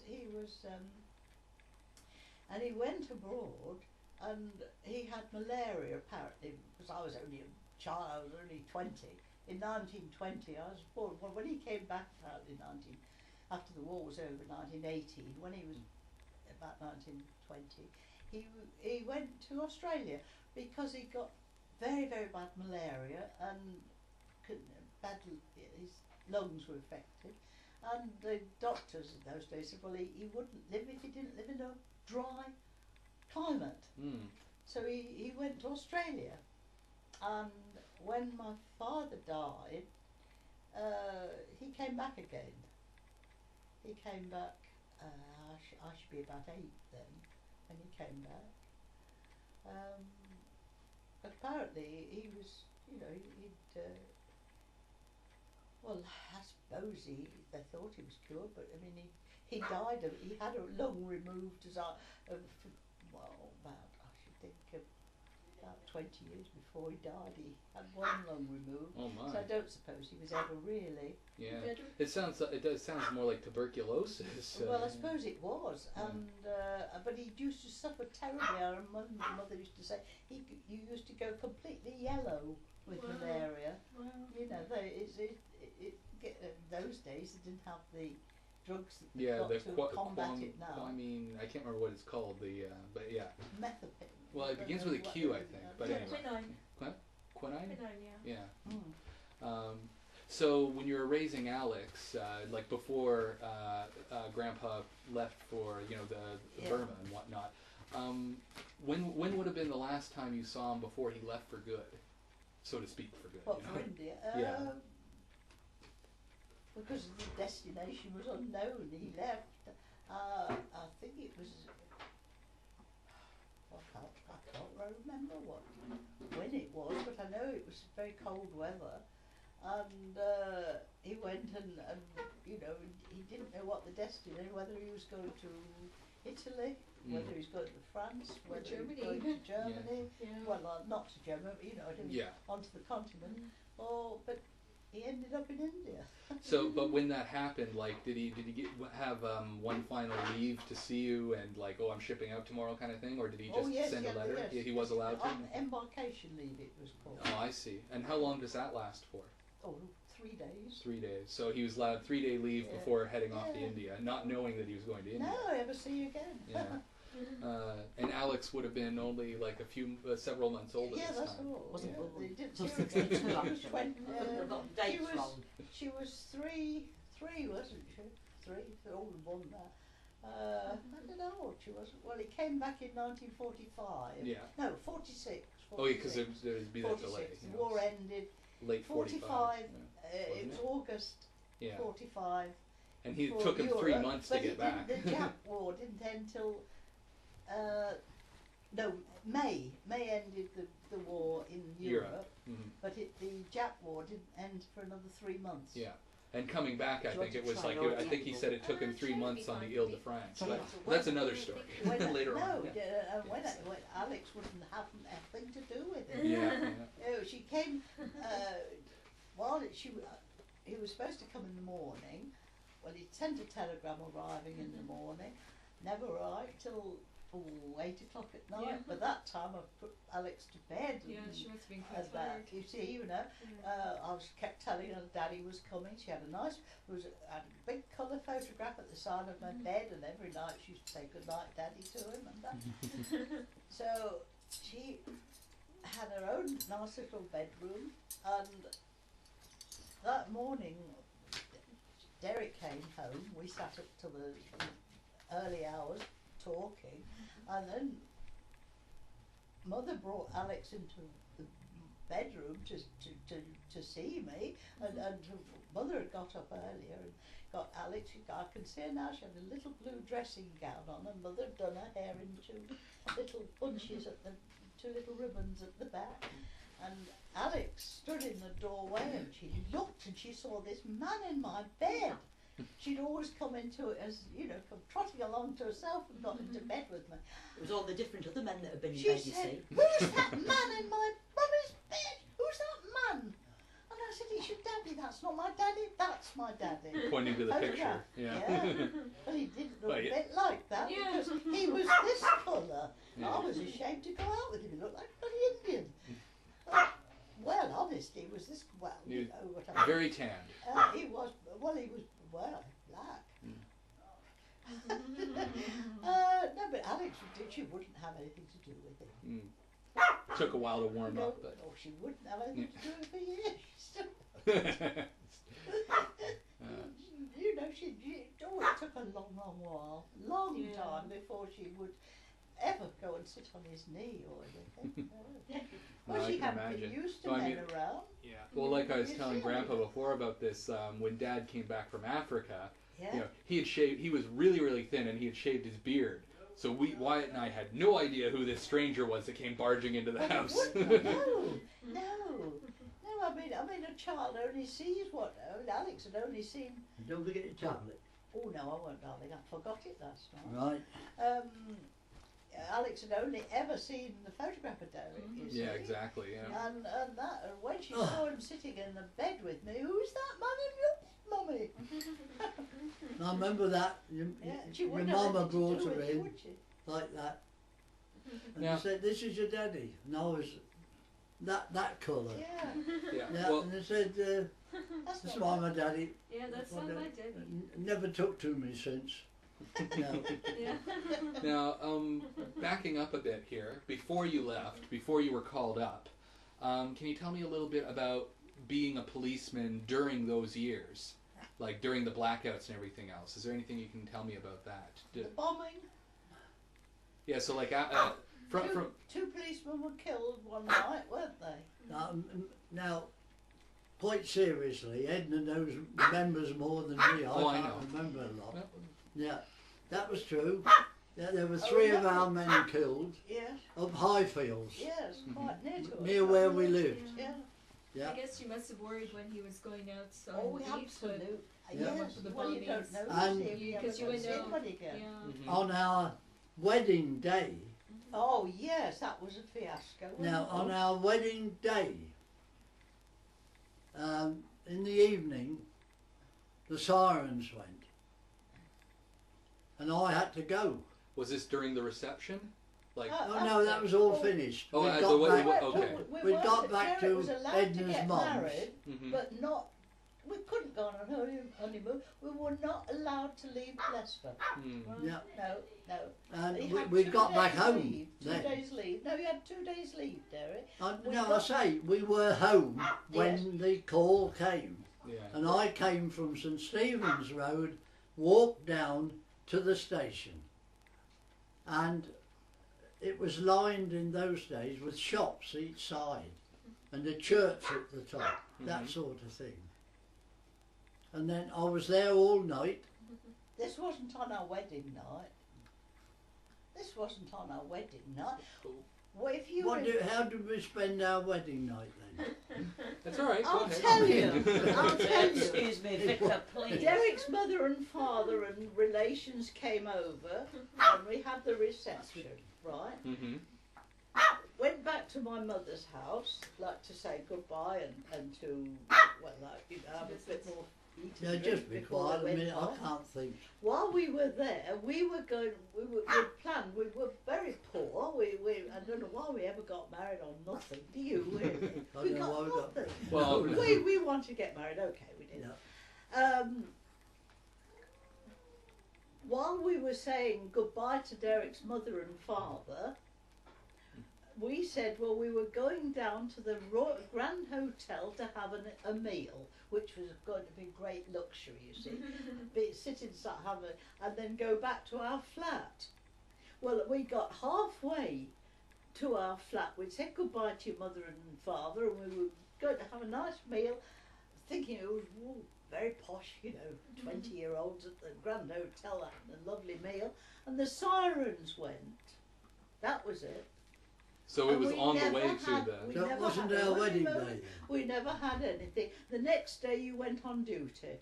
and he went abroad, and he had malaria apparently, because I was only a child, I was only 20. In 1920, I was born. Well, when he came back apparently after the war was over, 1918, when he was about 1920, he went to Australia because he got very, very bad malaria and his lungs were affected, and the doctors in those days said, well, he wouldn't live if he didn't live in a dry climate. So he went to Australia, and when my father died, he came back again. He came back, I should be about 8 then, when he came back. But apparently he was, you know, well, I suppose they thought he was cured, but I mean, he died he had a lung removed about, I should think, about 20 years before he died, he had one lung removed. Oh my. So I don't suppose he was ever really. Yeah. Bedroom? It does sounds more like tuberculosis. Well, I suppose it was, and but he used to suffer terribly. Our mother used to say you used to go completely yellow with Wow. malaria. Wow. You know, those days they didn't have the drugs that they've Yeah, got the to combat it now. I mean, I can't remember what it's called. But yeah. Methapine. Well, it begins with a Q, I think. But Yeah, anyway, quinine. quinine. Quinine, yeah. Yeah. Mm. So when you were raising Alex, like before Grandpa left for the Yeah. Burma and whatnot, when would have been the last time you saw him before he left for good, so to speak, for good? What, you for know? India? Yeah. Because the destination was unknown, he left. I think it was. I can't remember when it was, but I know it was very cold weather, and he went and he didn't know what the destination, whether he was going to Italy, whether he was going to France, Or whether he was Germany. going to Germany. Yeah. Well, not to Germany, Yeah. onto the continent. But he ended up in India. So, but when that happened, like, did he have one final leave to see you and like, oh, I'm shipping out tomorrow kind of thing, or did he just send a letter? Yes, He was allowed to. On embarkation leave, it was called. Oh, I see. And how long does that last for? Oh, 3 days. 3 days. So he was allowed 3-day leave Yeah. before heading off to Yeah. India, not knowing that he was going to India. No, ever see you again. Yeah. And Alex would have been only like several months old at Yeah, this that's time. all. Wasn't Yeah, born. they didn't So see her 62 again. She was actually. 20, I've got the she dates was- wrong. She was three, wasn't she? Three, older than that. I don't know what she was. Well, he came back in 1945. Yeah. No, 46. Oh, yeah, because there'd be that 46. delay. The you know, war ended. late 45. 45. It Wasn't was it? August Yeah. 45. And he for took him 3 Europe, months to but get it back. didn't- The Jap war didn't end till May. May ended the war in Europe, Mhm. but the Jap war didn't end for another 3 months. Yeah. And coming back, I Do you think want it to was try like, or I think he said it took him 3 months on the Ile de France. So But yeah. that's another story When, later no, on. when Alex wouldn't have anything to do with it. Yeah. Oh, she came while he was supposed to come in the morning. Well, he sent a telegram arriving in the morning. Never arrived till 8 o'clock at night. Yeah. By that time, I put Alex to bed. Yeah, and- she must have been and quite that. tired. You see, I kept telling her Daddy was coming. She had had a big colour photograph at the side of my bed, and every night she used to say good night, Daddy, to him, and that. So she had her own nice little bedroom, and that morning Derek came home. We sat up till the early hours talking, and then Mother brought Alex into the bedroom to see me, and Mother had got up earlier and got Alex. I can see her now. She had a little blue dressing gown on, and Mother had done her hair into little bunches at the 2 little ribbons at the back. And Alex stood in the doorway, and she looked, and she saw this man in my bed. She'd always come into it as, come trotting along to herself and got into bed with me. It was all the different other men that have been in She bed, you said, see. "Who's that man in my mummy's bed? Who's that man?" And I said, "It's your daddy." "That's not my daddy, that's my daddy." Pointing to the picture. Photograph. Yeah. But he didn't look Well, a yeah. bit like that Yeah. because he was this colour. Yeah. I was ashamed to go out with him. He looked like a bloody Indian. Well, honest, he was this, He was whatever. Very tanned. He was black. No, but Alex, she wouldn't have anything to do with it. Mm. Took a while to warm No, up, but. no, she wouldn't have anything to do with it for years. It took a long while, Yeah. time before she would ever go and sit on his knee or anything. No. No, Well, I she can hadn't been imagine. used to So, I men mean- around. Yeah. Well, like I was You telling see, Grandpa I mean- before about this, when Dad came back from Africa, Yeah. you know, he had shaved. He was really, really thin, and he had shaved his beard. So Wyatt and I had no idea who this stranger was that came barging into the Well, house. you wouldn't. No. I mean, a child only sees what Alex had only seen. And don't forget your tablet. Oh no, I won't, darling. I forgot it last night. Right. Alex had only ever seen the photograph of Derek. You see. Yeah, exactly. Yeah. And that, and when she Oh. saw him sitting in the bed with me, who's that man in your mummy? I remember that. Your She your wouldn't have mama anything to brought do her with it, in would she? like that, and Now- they said, "This is your daddy." And I was that colour. Yeah, Yeah. Yeah, Well, and they said, that's "This is not why my daddy Yeah, that's not my daddy. never took to me since." No. Yeah. now, backing up a bit here, before you left, before you were called up, can you tell me a little bit about being a policeman during those years, like during the blackouts and everything else? Is there anything you can tell me about that? the bombing. Yeah. So like from Two policemen were killed one night, weren't they? Now, quite seriously, Edna remembers more than me. Oh, I can't know. remember a lot. Well, Yeah, that was true. Yeah, there were Oh, 3 of yeah. our men killed Yes, up Highfields, yes, quite near to us. near where we lived. Yeah. Yeah. I guess you must have worried when he was going out so Oh, deep, absolutely. Yeah. Yes, The well, you don't bombings. know. And- you see, Because you haven't would seen know. anybody again. Yeah. mhm. On our wedding day, Oh, yes, that was a fiasco. now wasn't on it? our wedding day, in the evening, the sirens went, and I had to go. Was this during the reception? Like, Oh no, that was all finished. Oh, we at got the wedding, back, okay. we got back Derek to was allowed Edna's to get mum's. married, mhm. but not. We couldn't go on a honeymoon. We were not allowed to leave Leicester. Hmm. Yeah, No. and You had we 2 got back days home leave, 2 then. days leave. No, you had 2 days leave, Derek. We No, I got- say we were home when the call came, Yeah. and I came from St Stephen's Road, walked down to the station, and it was lined in those days with shops each side, and a church at the top, that Mhm. sort of thing. And then I was there all night. This wasn't on our wedding night. This wasn't on our wedding night. Well, if you How did we spend our wedding night then? That's all right. Go I'll ahead. tell you. I'll tell you. Excuse me, Victor, please. Derek's mother and father and relations came over, and we had the reception, right? Mhm. Went back to my mother's house, like to say goodbye and to, well, like, you know, have a bit more eat and Yeah, drink just be before quiet a we went minute, I off. can't think. While we were there, we planned, we were very poor, I don't know why we ever got married on nothing, do you really? I We don't know why got we got- nothing. Well, We wanted to get married, okay, we did. Yeah. While we were saying goodbye to Derek's mother and father, we said, well, we were going down to the Grand Hotel to have a meal, which was going to be great luxury, you see. Sit inside, and then go back to our flat. Well, we got halfway to our flat. We'd said goodbye to your mother and father, and we were going to have a nice meal, thinking it was very posh, 20-year-olds at the Grand Hotel having a lovely meal, and the sirens went. That was it. so it And was we on the never way had- to the. we That never wasn't had a our wedding honeymoon. day. We never had anything. The next day you went on duty.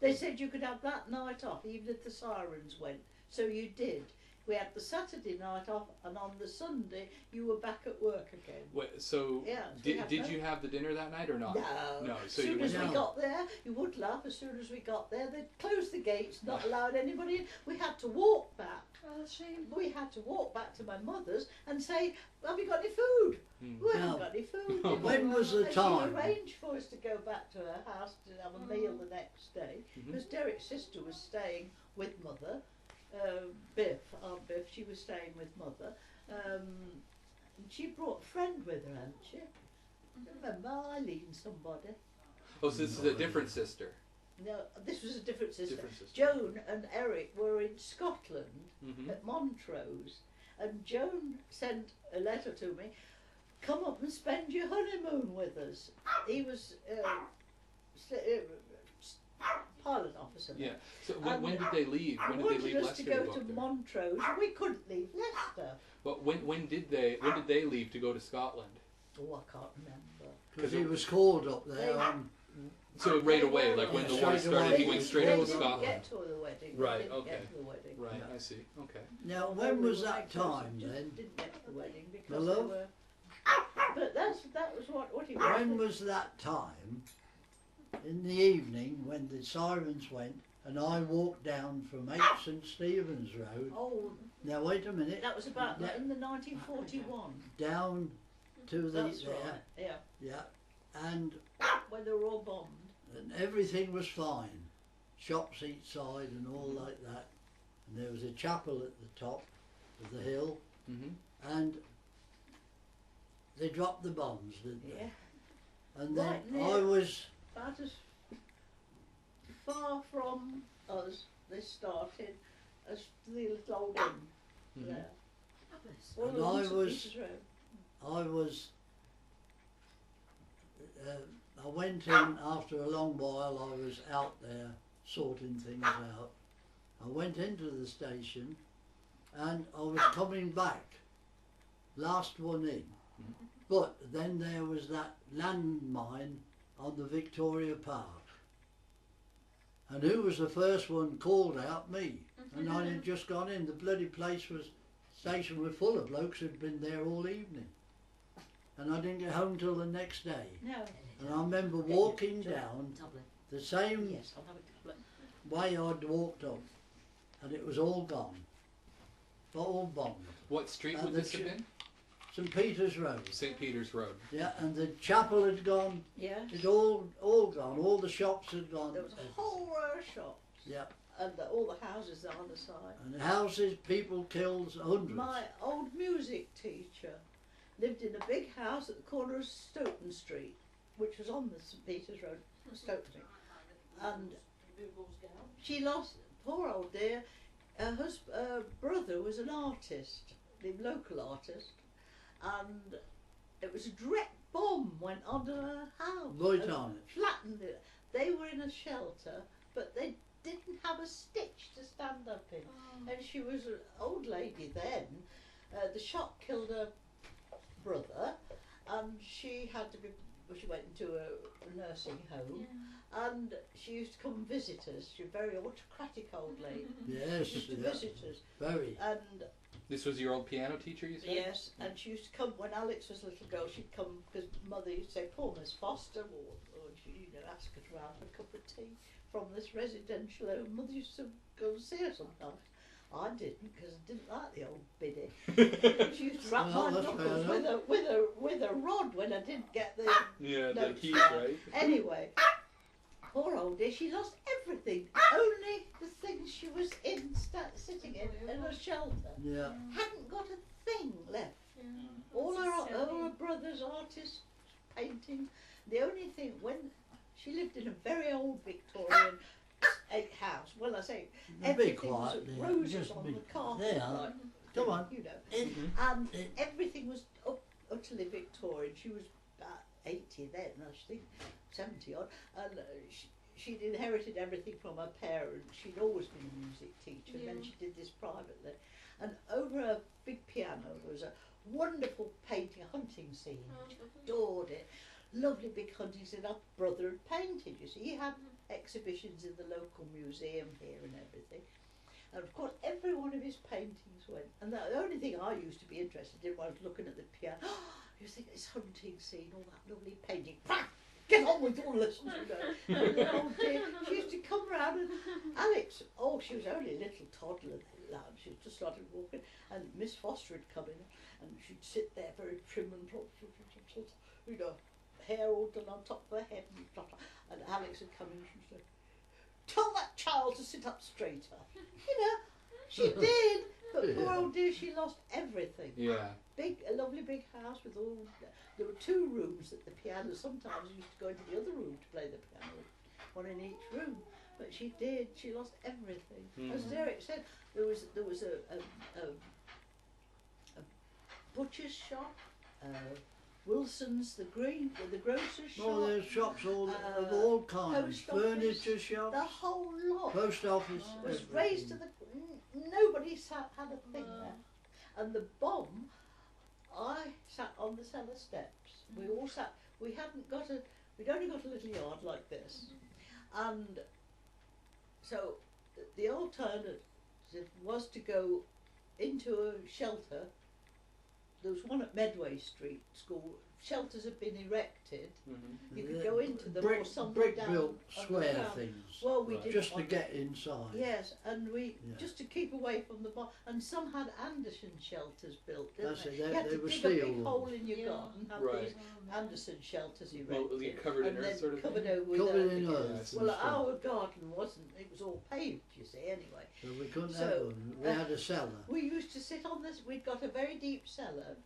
They said you could have that night off, even if the sirens went. So you did. We had the Saturday night off, and on the Sunday you were back at work again. Wait, so Yeah, so we had did no- you have the dinner that night or not? No. No. As So you soon as went. we No. got there, you would laugh. As soon as we got there, they'd close the gates, not allowed anybody in. We had to walk back. Oh, shame. We had to walk back to my mother's and say, "Have you got any food?" Hmm. We haven't No. got any food. When was the And time? she arranged for us to go back to her house to have a meal the next day, Mhm. because Derek's sister was staying with mother. Biff, Aunt Biff, she was staying with mother. And she brought a friend with her, hadn't she? Remember Eileen, somebody? Oh, so this is a different sister. No, this was a different sister. Different sister. Joan and Eric were in Scotland Mhm. at Montrose, and Joan sent a letter to me, "Come up and spend your honeymoon with us." He was pilot officer. Yeah. So when did they leave? When did they wanted leave us Leicester to go go to up there? Montrose. We couldn't leave Leicester. But when did they leave to go to Scotland? Oh, I can't remember. Because he was called up there on So right They away, were like when the straight war started, away. he went straight they to didn't Scotland. get to the wedding. Right, They didn't okay. get to the wedding. Right, Yeah. I see. Okay. Now, Although when they was were that right close, time just then? didn't get to the wedding My because love? they were. But that was what he When wanted. was that time in the evening when the sirens went and I walked down from 8 St Stephen's Road? Oh, Now wait a minute. that was about Yeah. in the 1941. Down to the That's there, right. Yeah, yeah, and when they were all bombed. everything was fine. Shops each side and all like that. And there was a chapel at the top of the hill, Mm-hmm. and they dropped the bombs, didn't they? Yeah, And then Right near- I was, about as far from us they started as the little old inn Mm-hmm. there. Well, And All I along St. was- Peter's Road. I went in after a long while. I was out there sorting things out. I went into the station, and I was coming back, last one in. But then there was that landmine on the Victoria Park. And who was the first one called out? Me. And I had just gone in. The bloody station was full of blokes who'd been there all evening. And I didn't get home till the next day. No, And I remember walking down Tablet. the same Yes, I'll have a tablet. way I'd walked up, and it was all gone. All bombed. What street And would the this have been? St Peter's Road. St. Peter's Road. Yeah, and the chapel had gone. yeah. It all gone. All the shops had gone. There was a whole row of shops. Yeah, And all the houses on the side. and houses, people killed, hundreds. My old music teacher lived in a big house at the corner of Stoughton Street, which was on the St Peter's Road, Stoughton Street. And she lost, poor old dear, her brother was an artist, the local artist, and it was a direct bomb went under her house. Right and on it. flattened it. They were in a shelter, but they didn't have a stitch to stand up in. And she was an old lady then. The shot killed her brother, and she had to be. Well, she went into a nursing home, and she used to come visit us. She was a very autocratic old lady. Yes, She used to yeah, visit us, very. and This was your old piano teacher, you said? yes, and she used to come when Alex was a little girl. She'd come because Mother used to say, "Poor Miss Foster," or she, ask her to have a cup of tea from this residential home. Mother used to go and see her sometimes. I didn't because I didn't like the old biddy. She used to rap Well, my that's knuckles fair with a rod when I didn't get the. Yeah, the Notes keys, right. right? Anyway, poor old dear, she lost everything. Only the things she was sitting in a shelter. Yeah, Hadn't got a thing left. All her brother's artist painting. The only thing, when she lived in a very old Victorian house, well I say be everything quiet was there. roses Just on be the carpet, there. like, Come on. you know, In, and in. everything was utterly Victorian. She was about 80 then, I think 70 odd, and she'd inherited everything from her parents. She'd always been a music teacher, and then she did this privately. And over a big piano there was a wonderful painting, a hunting scene. She adored it. Lovely big hunting scene. Her brother had painted, you see. He had exhibitions in the local museum here and everything. And of course, every one of his paintings went. And the only thing I used to be interested in was looking at the piano. You think this hunting scene, all that lovely painting. Get on with your lessons, you know. And the old dear, she used to come round and Alex, she was only a little toddler then, she just started walking, and Miss Foster had come in, and she'd sit there very prim and you know, hair all done on top of her head, and Alex had come in and she'd say, "Tell that child to sit up straighter." You know, she did, but poor old dear, she lost everything. Yeah. A lovely big house with all. There were 2 rooms at the piano. Sometimes I used to go into the other room to play the piano, one in each room. But she did. She lost everything. As Derek said, there was a butcher's shop, Wilson's, the grocer's shop, Oh, there's shops all of all kinds. post office, Furniture shops, the whole lot. post office. Was everything. raised to the. Nobody had a thing there. And the bomb, I sat on the cellar steps. We all sat. We hadn't got we'd only got a little yard like this, and so the alternative was to go into a shelter. There was one at Medway Street School. Shelters had been erected. Mm-hmm. You could go into them brick, or somewhere brick down built square underground. things, Well, we Right. didn't just to want get inside. Yes, and we Yeah. just to keep away from the and some had Anderson shelters built, didn't That's they? it, You they- had they to were dig a steel big ones. hole in your Yeah. garden, have Right. these Anderson shelters erected, Well, you covered in and earth then sort of covered thing? over with Covered earth in again. earth. Yeah, and Well, stuff. our garden wasn't. It was all paved, you see. Anyway, So we couldn't So, have one. We had a cellar. we used to sit on this. We'd got a very deep cellar.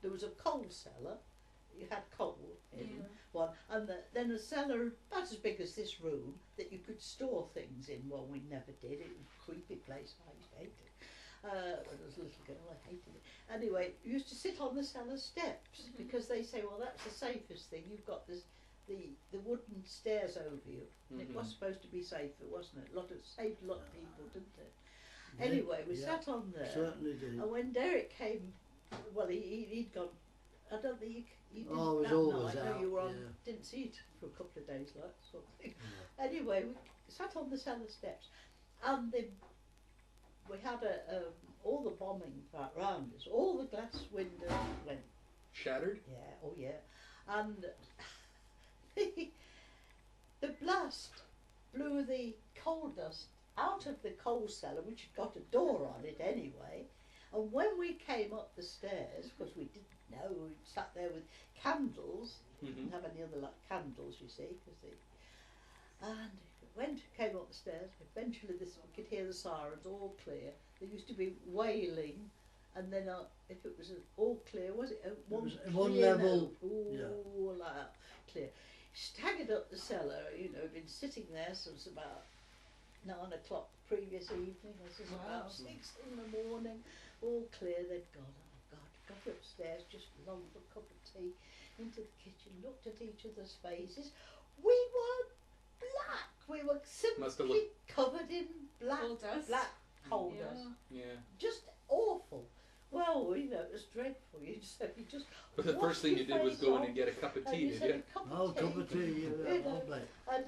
There was a coal cellar. You had coal in Yeah. one, and then a cellar about as big as this room that you could store things in. Well, we never did. It was a creepy place. I hated it. When I was a little girl, I hated it. Anyway, you used to sit on the cellar steps because they say, well, that's the safest thing. You've got this, the wooden stairs over you. And it was supposed to be safer, wasn't it? Saved a lot of people, didn't it? Anyway, we Yeah, sat on there. certainly did. And when Derek came, well, he'd gone. I don't think you didn't. Oh, I was that always night. No, out, you were on. yeah. Didn't see it for a couple of days, like sort of thing. Anyway, we sat on the cellar steps, and we had all the bombing right round us. All the glass windows went. Shattered? Yeah, oh yeah, and the blast blew the coal dust out of the coal cellar, which had got a door on it anyway. And when we came up the stairs, because we didn't know, we sat there with candles. Mm-hmm. Didn't have any other like candles, you see, and came up the stairs. Eventually, we could hear the sirens all clear. There used to be wailing, and then if it was all clear, was it one was one clear level, note? Ooh, yeah. like that, clear. Staggered up the cellar. Been sitting there since about 9 o'clock the previous evening. This is Wow. about 6 in the morning. All clear. They'd gone. Oh God! Got upstairs, just longed for a cup of tea. Into the kitchen, looked at each other's faces. We were black. We were Must have simply covered in black, Coal dust. black coal Yeah. dust. Yeah. Just awful. Well, it was dreadful. You just. But the wash first thing you your did was face go in off, and get a cup of and tea, you did said you? a cup Oh, of tea, cup of tea, you yeah, know, lovely. and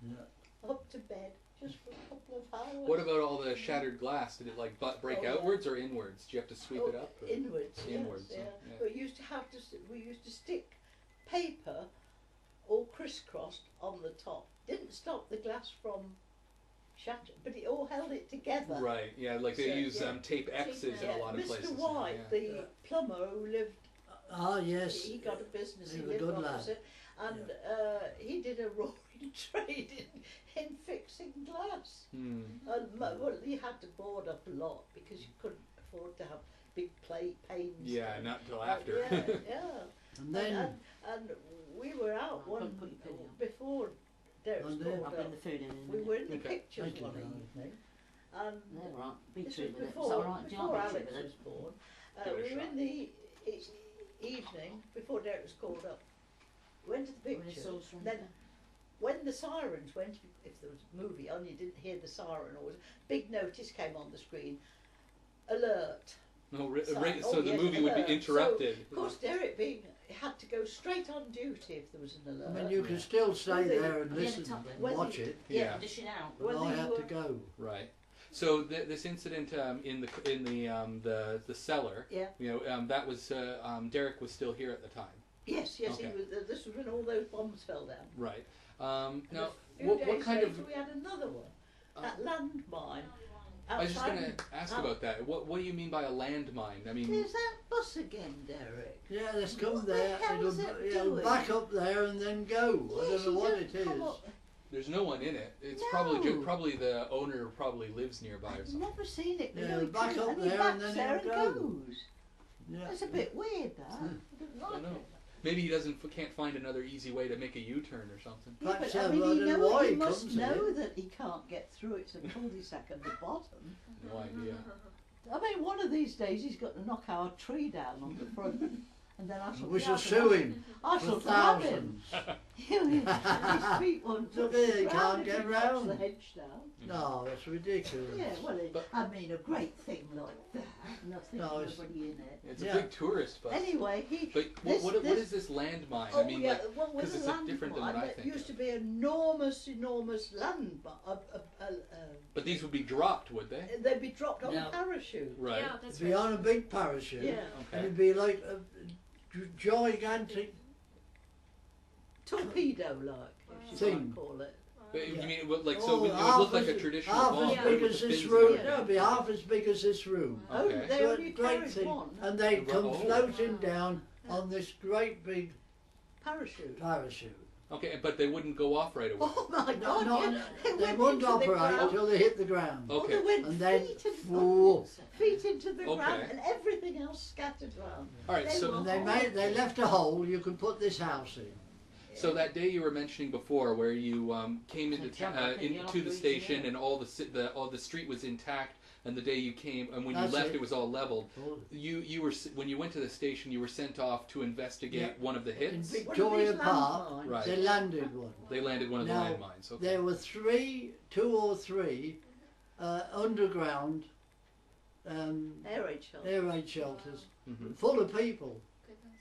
Yeah. up to bed just for a couple of hours. What about all the shattered glass? Did it like break Oh, yeah. outwards or inwards? Did you have to sweep it up? Or? Inwards, Inwards, yes, yeah. yeah. But we used to have to. We used to stick paper all crisscrossed on the top. Didn't stop the glass from shattering, but it all held it together. Right. Yeah. Like they So, use yeah. tape X's in a lot of Mr. places. now, White, yeah. the Yeah. plumber who lived, Ah, yes. he got a business. He He was a lived good lad. opposite, and he did a roaring trade in fixing glass. Hmm. And well, you had to board up a lot because you couldn't afford to have big panes. Yeah. and- Not till after. Yeah, yeah. And then, And we were out Well, one put your pin in. before Derek was And then- I'll called bring up. the food in a We minute. were in the Okay. pictures Thank you, one darling. evening, and There, right. this Beetroot was with it. Is that before, alright? Do you before like beetroot Alex with was it? born. Give it a We were shot. in the evening before Derek was called up. Went to the With a pictures. sauce from Then there. when the sirens went, if there was a movie on, you didn't hear the siren, or big notice came on the screen. Alert. No, Sorry. so Oh, the yes, movie would be alert. interrupted. Of course, Derek had to go straight on duty if there was an alert. I mean, you can still stay Well, they- there and Yeah, listen the top and one. watch it, Yeah. Dish it out. but Whether I you had were- to go. Right. So this incident in the cellar, Yeah. that was Derek was still here at the time. Yes, Okay. he was. This was when all those bombs fell down. Right. And Now, a few what days kind later of? we had another one. That landmine. I was just going to ask out- about that. What do you mean by a landmine? I mean, There's that bus again, Derek. Yeah, let's come What the there, hell is it it'll doing? back up there and then go. I Yes, don't know he what does it is. come up- there's no one in it. It's No. probably the owner probably lives nearby or I've something. never seen it. but Yeah, no, he back comes up and he there and backs then there he'll and go. goes. Yeah. That's a bit weird, that. Hmm. I don't I like know. it. Maybe he can't find another easy way to make a U-turn or something. Yeah, Perhaps but I so, mean, I don't know why he he must comes know here. that he can't get through. It's a cul-de-sac at the bottom. No idea. I mean, one of these days he's got to knock our tree down on the front. and then I shall We be shall out sue and him I for shall grab him. thousands. This street one Look took here, the you ground can't if get he knocks round. the hedge down. No, that's ridiculous. Yeah, well, But- I mean, a great thing like that. Nothing, No, it's- nobody in it. It's Yeah. a big tourist bus. Anyway, he. But this- what this- is this landmine? Oh I mean, yeah, like, well, with 'cause a it's different than what landmine, I it think used of. to be enormous landmine. but these would be dropped, would they? They'd be dropped on No. a parachute. Right. Yeah, that's It'd be right. on a big parachute. Yeah. And Okay. it'd be like a gigantic Torpedo-like, if you Thing. might call it. But you Yeah. mean it would, like, Oh, so it would half look like as- a traditional half bomb? as Yeah. big with as the this fins room. and No, it'd be half as big as this room. Oh, Okay. they So only a great carried thing. one And they'd come Oh. floating Wow. down on this great big parachute. parachute. Okay, but they wouldn't go off right away. Oh my No, God! no, yeah. no, They they went wouldn't into the operate ground. until they hit the ground. Oh. Oh, they Okay. went And then, feet into the ground, Okay. and everything else scattered round. All right, They so were- And they left a hole you could put this house in. So that day you were mentioning before, where you came into into the station and all the street was intact, and the day you came and when you That's left it. it was all leveled. You were when you went to the station, you were sent off to investigate Yeah. one of the In hits. Victoria Park, landmines? Right. they landed one. They landed one of the Now, landmines. Okay. There were two or three underground Air raid shelter. air raid shelters Mhm. full of people, Goodness.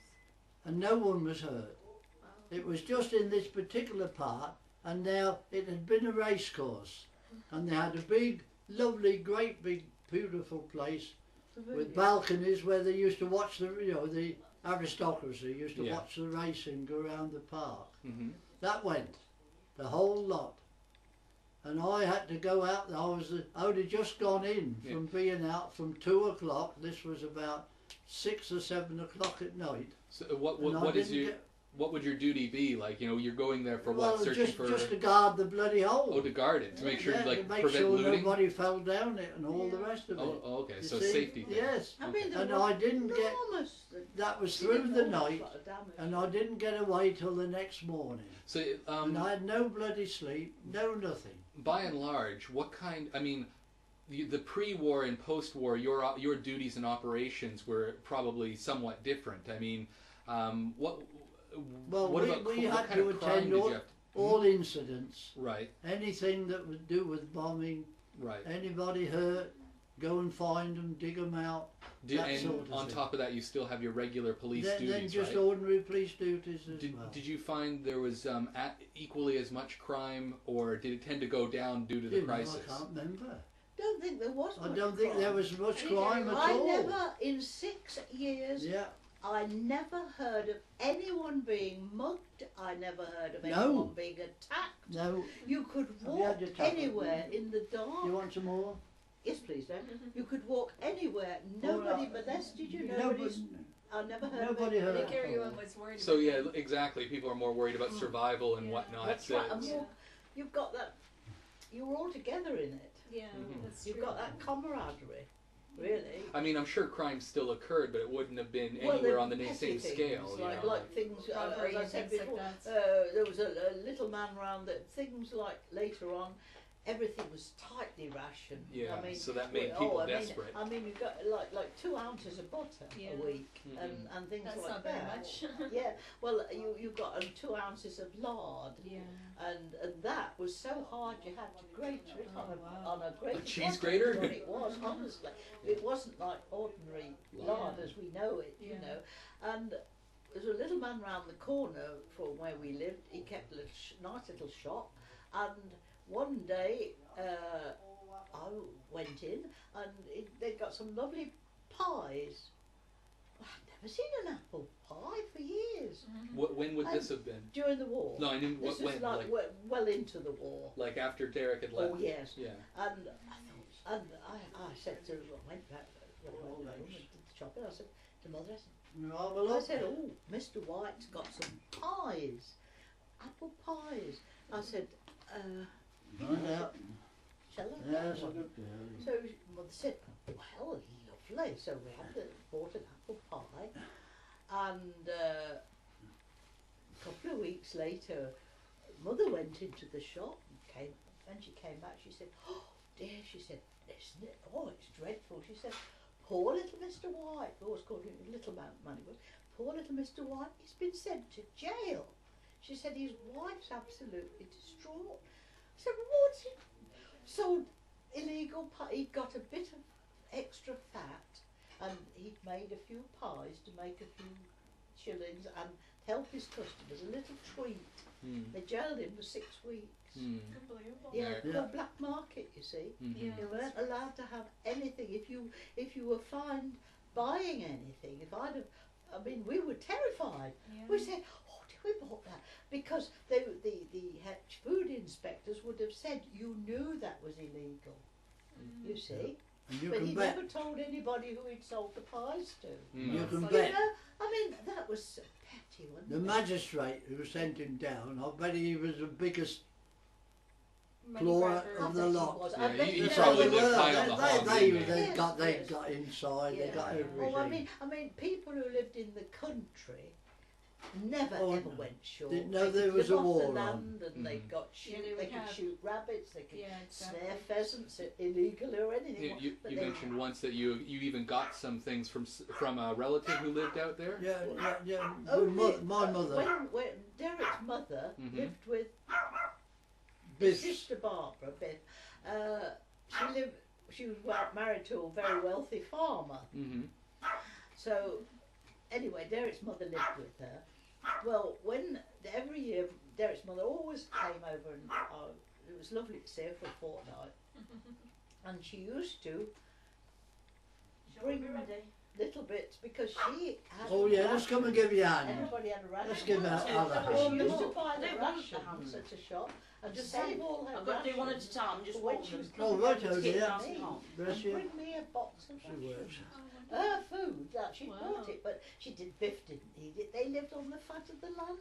and no one was hurt. Wow. It was just in this particular part, and now it had been a race course, and they had a big, lovely, great big, beautiful place with balconies where they used to watch the aristocracy used to Yeah. watch the racing go around the park. Mhm. That went, the whole lot. And I had to go out. I would have just gone in Yeah. from being out from 2 o'clock. This was about 6 or 7 o'clock at night. So what and I what is didn't your get- what would your duty be? Like, you know, you're going there for well, what? Searching just, for just to guard the bloody hole. to guard it, to make sure Yeah, like to make prevent sure looting. nobody fell down it and all the Yeah. rest of it. Oh, okay. You So see? safety thing. Yes, I mean, there and were I didn't get. enormous. That was They through did the an awful night, lot of damage. and I didn't get away till the next morning. So And I had no bloody sleep, no nothing. by and large, what kind? I mean, the pre-war and post-war, your duties and operations were probably somewhat different. I mean, what? Well, what we about, had what kind to of crime attend did you have? all incidents, Right, anything that would do with bombing, right. anybody hurt, go and find them, dig them out. that And sort of on thing. top of that, you still have your regular police Then duties, just right? ordinary police duties as well. Did you find there was equally as much crime, or did it tend to go down due to the You know, crisis? I can't remember. Don't think there was. I much don't think crime. there was much Neither crime do at I all. never, in 6 years, Yeah, I never heard of anyone being mugged. I never heard of No. anyone being attacked. no. You could Have you walk had your tablet? anywhere in the dark. You want some more? Yes, please, Dad. You could walk anywhere. Nobody Well, molested you. Nobody, I never heard nobody of heard it. I of think it. everyone was worried. So about yeah, it. exactly. People are more worried about survival and Yeah. whatnot. That's right. And So- Yeah. you've got that. You were all together in it. Yeah, Mhm. that's You've true. got that camaraderie. Really. I mean, I'm sure crime still occurred, but it wouldn't have been Well, anywhere they're on the petty same things, scale. You like, know? like things, Robbery as I and said things before, like that. there was a little man round that things like later on, everything was tightly rationed. Yeah, I mean, so that made people desperate. I mean, you got like 2 ounces of butter Yeah. a week Mhm. and things That's like not very that. much. Yeah, well, you got 2 ounces of lard. Yeah. And that was so hard you had to grate it Oh, wow. on a grater. A cheese grater? What it was, honestly. It wasn't like ordinary lard Yeah. as we know it, you Yeah. know. And there's a little man round the corner from where we lived. He kept a little nice little shop. And one day I went in and they got some lovely pies. I've never seen an apple pie for years. When would this have been? During the war. No, I mean, This when? is like well into the war. Like after Derek had left? Oh yes. Yeah. And I said to, I went back when I went home and did the shopping. I said to Mother, I said, oh, Mr. White's got some pies, apple pies. I said, Find out. shall I? Yes, have one?" So Mother said, well, lovely. So we bought an apple pie, and a couple of weeks later, Mother went into the shop and came. When she came back, she said, "Oh dear," she said, "isn't it? Oh, it's dreadful." She said, "Poor little Mr. White." We always called him Little Man. He was poor little Mr. White, he's been sent to jail. She said his wife's absolutely distraught. I said, what's he? Sold illegal, he'd got a bit of extra fat and he'd made a few pies to make a few shillings and help his customers, a little treat. They jailed him for 6 weeks. Unbelievable. Yeah, Yeah. called black market, you see. Yeah. You weren't allowed to have anything. If you were fined buying anything, I mean, we were terrified. Yeah. We said, oh, did we bought that? Because the food inspectors would have said you knew that was illegal, you see. And you But can he bet. never told anybody who he'd sold the pies to. You can You bet. know, I mean, that was so petty, wasn't The it? magistrate who sent him down, I bet he was the biggest Money Claw grabber. of the I bet he lot. was. Yeah, I bet he he probably was. lived high on the hog, They didn't he? Yes. got inside. They Yeah. got Yeah. everything. Oh, I mean, people who lived in the country never Oh, ever no. went short. Didn't know They there could was live a off war the on. land and they Mhm. got Yeah, they they would could have- shoot rabbits, they could Yeah, exactly. snare pheasants illegally or anything. You But you they- mentioned once that you even got some things from a relative who lived out there. Yeah. Only, My mother, when Derek's mother Mhm. lived with Biff's. Sister Barbara, Biff, she was married to a very wealthy farmer. Mm-hmm. So, anyway, Derek's mother lived with her. Well, every year Derek's mother always came over and it was lovely to see her for a fortnight. And she used to bring little bits because she had Oh a yeah, let's come and ration. give you a hand. Everybody had a ration. Let's give that other But hand. she used to buy I the don't want the rations hands. at a shop and just Same. save all her I've got to do one at a rations. time, just But when warm she them. was Oh, coming right, over oh to dear. get me Bless and you. bring me a box of She rations. works. Her food, that she Wow. bought it, but Biff didn't eat it. They lived on the fat of the land.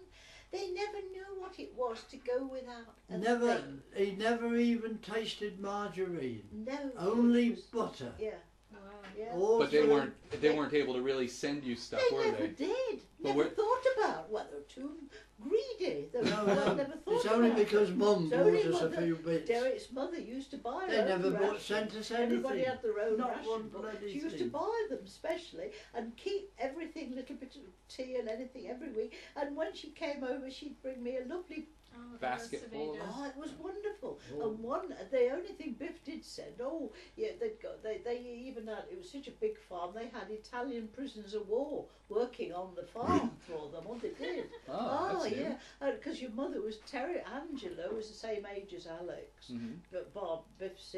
They never knew what it was to go without a Never, thing. he never even tasted margarine. No. Only it was- butter. Yeah, Wow. yeah. All But they through- weren't able to really send you stuff, They were never they? did. But Never we're- thought about. Well, they were too greedy. They No, never thought It's only about it. because Mum It's bought only us a mother- few bits. Derek's mother used to buy They her never own bought, rations. sent us Everybody anything. had their own Not ration one book. bloody She used to thing. buy them specially and keep everything, little bit of tea and anything every week. And when she came over, she'd bring me a lovely. Oh, the Basket rest of full of Ada. Oh, it was wonderful. Oh. And the only thing Biff did said, oh yeah, they even had. It was such a big farm. They had Italian prisoners of war working on the farm for them. What they did. Oh, that's yeah, because your mother was Terry. Angela was the same age as Alex. Mm-hmm. But Bob, Biff's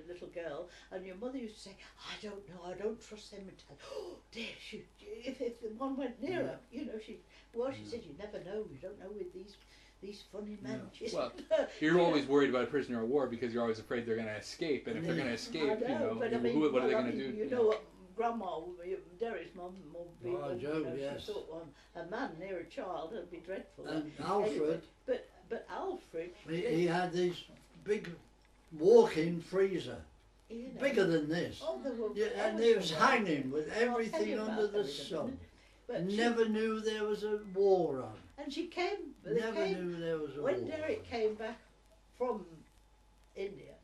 little girl, and your mother used to say, I don't know, I don't trust them. And oh dear, if the one went near her, you know, she said, you never know, you don't know with these funny men. She Well, said, You're always worried about a prisoner of war because you're always afraid they're going to escape, and if they're going to escape, I know, but I mean, what are they well, going to I mean, do? You know what Grandma, Derek's mum would be, Oh, Joe, yes. she thought a man near a child would be dreadful. And Alfred, But Alfred, he had this big walk-in freezer, you know, bigger than this. Oh, they were Yeah, and ever it was so hanging with I'll tell everything you about under the them in a sun. minute. But Never knew there was a war on. and she came. They Never came knew there was a war. when Derek came back from India.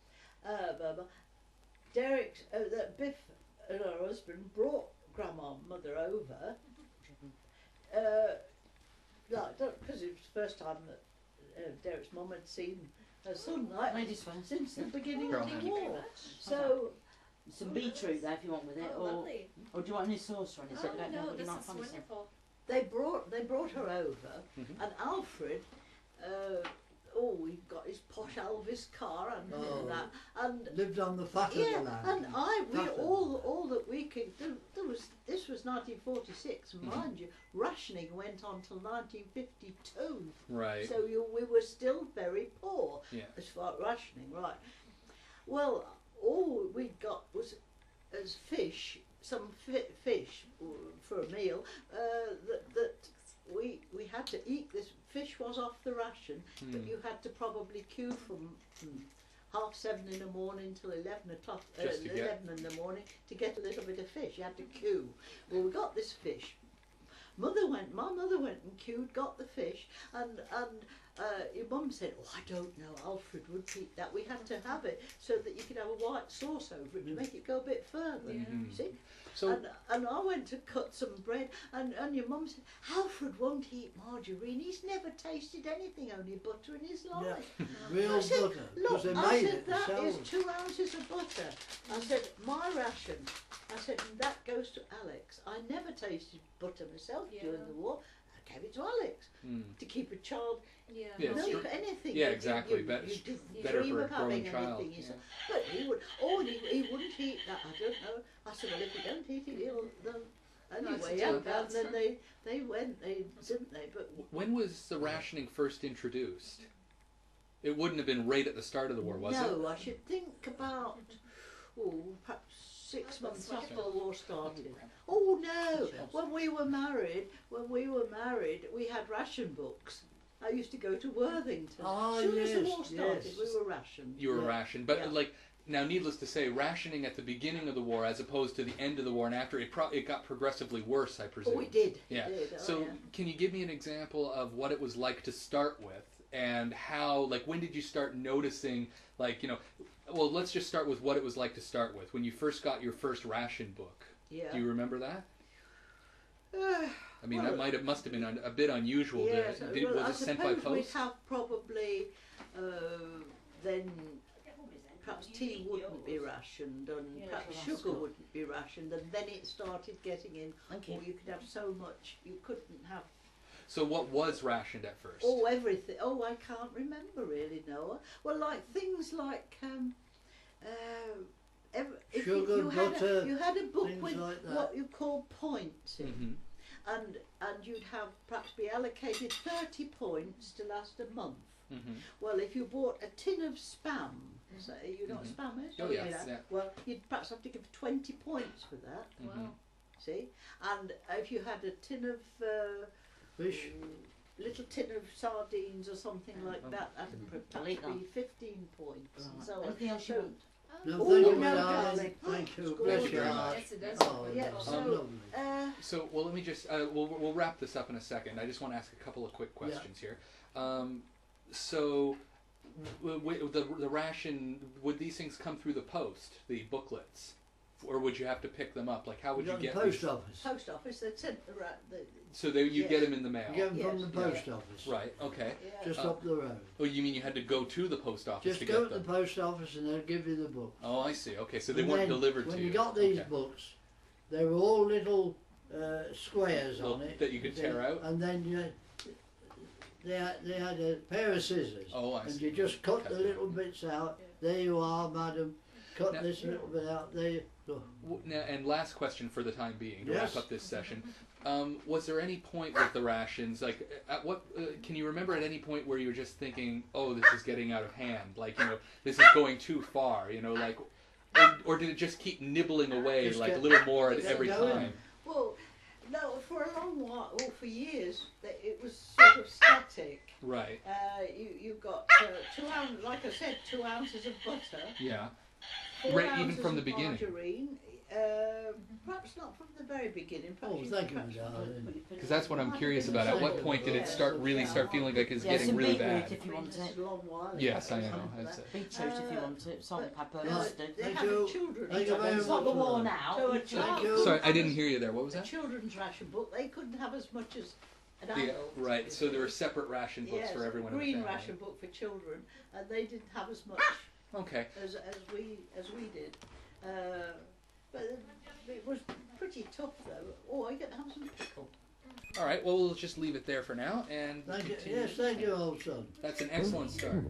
Derek's Biff and her husband brought mother over. Because it was the first time that Derek's mum had seen her son Ladies first. since the beginning Girl of hand. the war. So Some beetroot there if you want with it, Oh, lovely. or do you want any sauce or anything? Oh, I don't know no, what you this might is fancy. wonderful. they brought her over, Mhm. and Alfred. He got his posh Elvis car and Oh. that, and Lived on the fat of yeah, the land. and we Fatter. all that we could do. This was 1946, and mind you, rationing went on till 1952. Right. So we were still very poor Yeah. as far as rationing, right? Well, all we got was as fish, some fish for a meal. That we had to eat. This fish was off the ration, but Hmm. you had to probably queue from 7:30 in the morning till 11 o'clock, Just to get- 11 in the morning to get a little bit of fish. You had to queue. Well, we got this fish. My mother went and queued, got the fish, and your mum said, "Oh, I don't know, Alfred would eat that." We had to have it so that you could have a white sauce over it to make it go a bit further. Yeah. You see? So And I went to cut some bread, and your mum said, "Alfred won't eat margarine. He's never tasted anything, only butter in his life." Real I said, butter, because "Look," they I made said, it "that is themselves. 2 ounces of butter." I said, "My ration." I said, "And that goes to Alex." I never tasted butter myself during Yeah. the war. I gave it to Alex to keep a child Yeah. Yeah, it's milk true. anything. Yeah, You- exactly. You, Bet- you didn't better dream for a of having growing child. anything. He Yeah. said, but he would. Oh, he wouldn't eat that. I don't know. I said, "Well, if you don't eat it, he'll." Anyway, it's yeah, a and joke. then they went, didn't they? But when was the rationing first introduced? It wouldn't have been right at the start of the war, was it? no, I should think about perhaps 6 months after the war started. Oh no! When we were married, we had ration books. I used to go to Worthington. Ah, as soon as the war yes, started, yes. we were rationed. You were Yeah. rationed, but Yeah. like now, needless to say, rationing at the beginning of the war, as opposed to the end of the war and after, it got progressively worse, I presume. Oh, we did. Yeah. We did. Oh, So, yeah. can you give me an example of what it was like to start with, and how, like, when did you start noticing, like, you know, well, let's just start with what it was like to start with when you first got your first ration book. Yeah. Do you remember that? Uh, I mean, Well, that must have been a bit unusual. yes, well, Was I it sent by suppose we'd post? have probably then perhaps tea wouldn't be rationed, and Yeah, perhaps that's sugar good. wouldn't be rationed, and then it started getting in. Thank Or you. you could have so much you couldn't have. So, what was rationed at first? Oh, everything. Oh, I can't remember really, Noah. Well, like things like if Sugar, you had butter, you had a book things with like that. what you call points in, Mhm. and you'd have perhaps be allocated 30 points to last a month. Mhm. Well, if you bought a tin of spam, say you know what Mhm. spam is? Oh, yes, Yeah. yeah. Well, you'd perhaps have to give 20 points for that. Mhm. Wow. See, and if you had a tin of Fish. little tin of sardines or something like that, that'd I'll eat perhaps be 15 points. And so on. Anything else you So- want? No, Oh, thank you, no, darling. darling. Thank you. It's Bless gorgeous. your heart. Yes, it does. Oh, Yeah, no, so- lovely. So, well, let me just we'll wrap this up in a second. I just want to ask a couple of quick questions here. So, the ration, would these things come through the post, the booklets, or would you have to pick them up? Like, how would you got the get post these? office. Post office, they'd sent the So you Yes. get them in the mail, You get them from Yes. the post office. right? Okay. yeah. Just Uh, up the road. Oh, you mean you had to go to the post office Just to go get to the them? post office and they'll give you the book. Oh, I see. Okay, so they And weren't then delivered to when you. you got these Okay. books, they were all little squares on it. That you could tear out? And then they had a pair of scissors. Oh, I And see. you just cut Okay. the little bits out. There you are, madam. Cut Now- this little bit out. There you look. Now, and last question for the time being to Yes. wrap up this session. Was there any point with the rations, like at what can you remember at any point where you were just thinking, oh, this is getting out of hand, like, you know, this is going too far, you know, like, or did it just keep nibbling away, Just like a get- little more at just every going. time? Well, no, for a long while, well, for years, it was sort of static. Right. You got 2 ounces, like I said, 2 ounces of butter. Yeah. 4 Right, even ounces from the of beginning. Margarine, perhaps not from the very beginning. Perhaps Oh, you thank you, perhaps darling. Because that's what I'm curious about. At what point did it really start feeling like it's Yeah, getting some really beetroot bad? if you want This is it. a long while ago. Yes, I know. Something I'd say. Beetroot if you want it. Salt and pepper, Right. mustard. They Thank have you. a children's Thank you very It's not the much. war now. So a You child Thank you. couldn't Sorry, I have didn't hear you there. What was a that? children's ration book. They couldn't have as much as an Yeah, adult. right. So there were separate ration books Yes, for everyone a in the green family. ration book for children, and they didn't have as much Okay. as we did. But it was pretty tough though. Oh, are you going to have some pickle? All right. Well, we'll just leave it there for now, and we'll Thank you. continue. Yes, thank you, old son. That's an excellent start.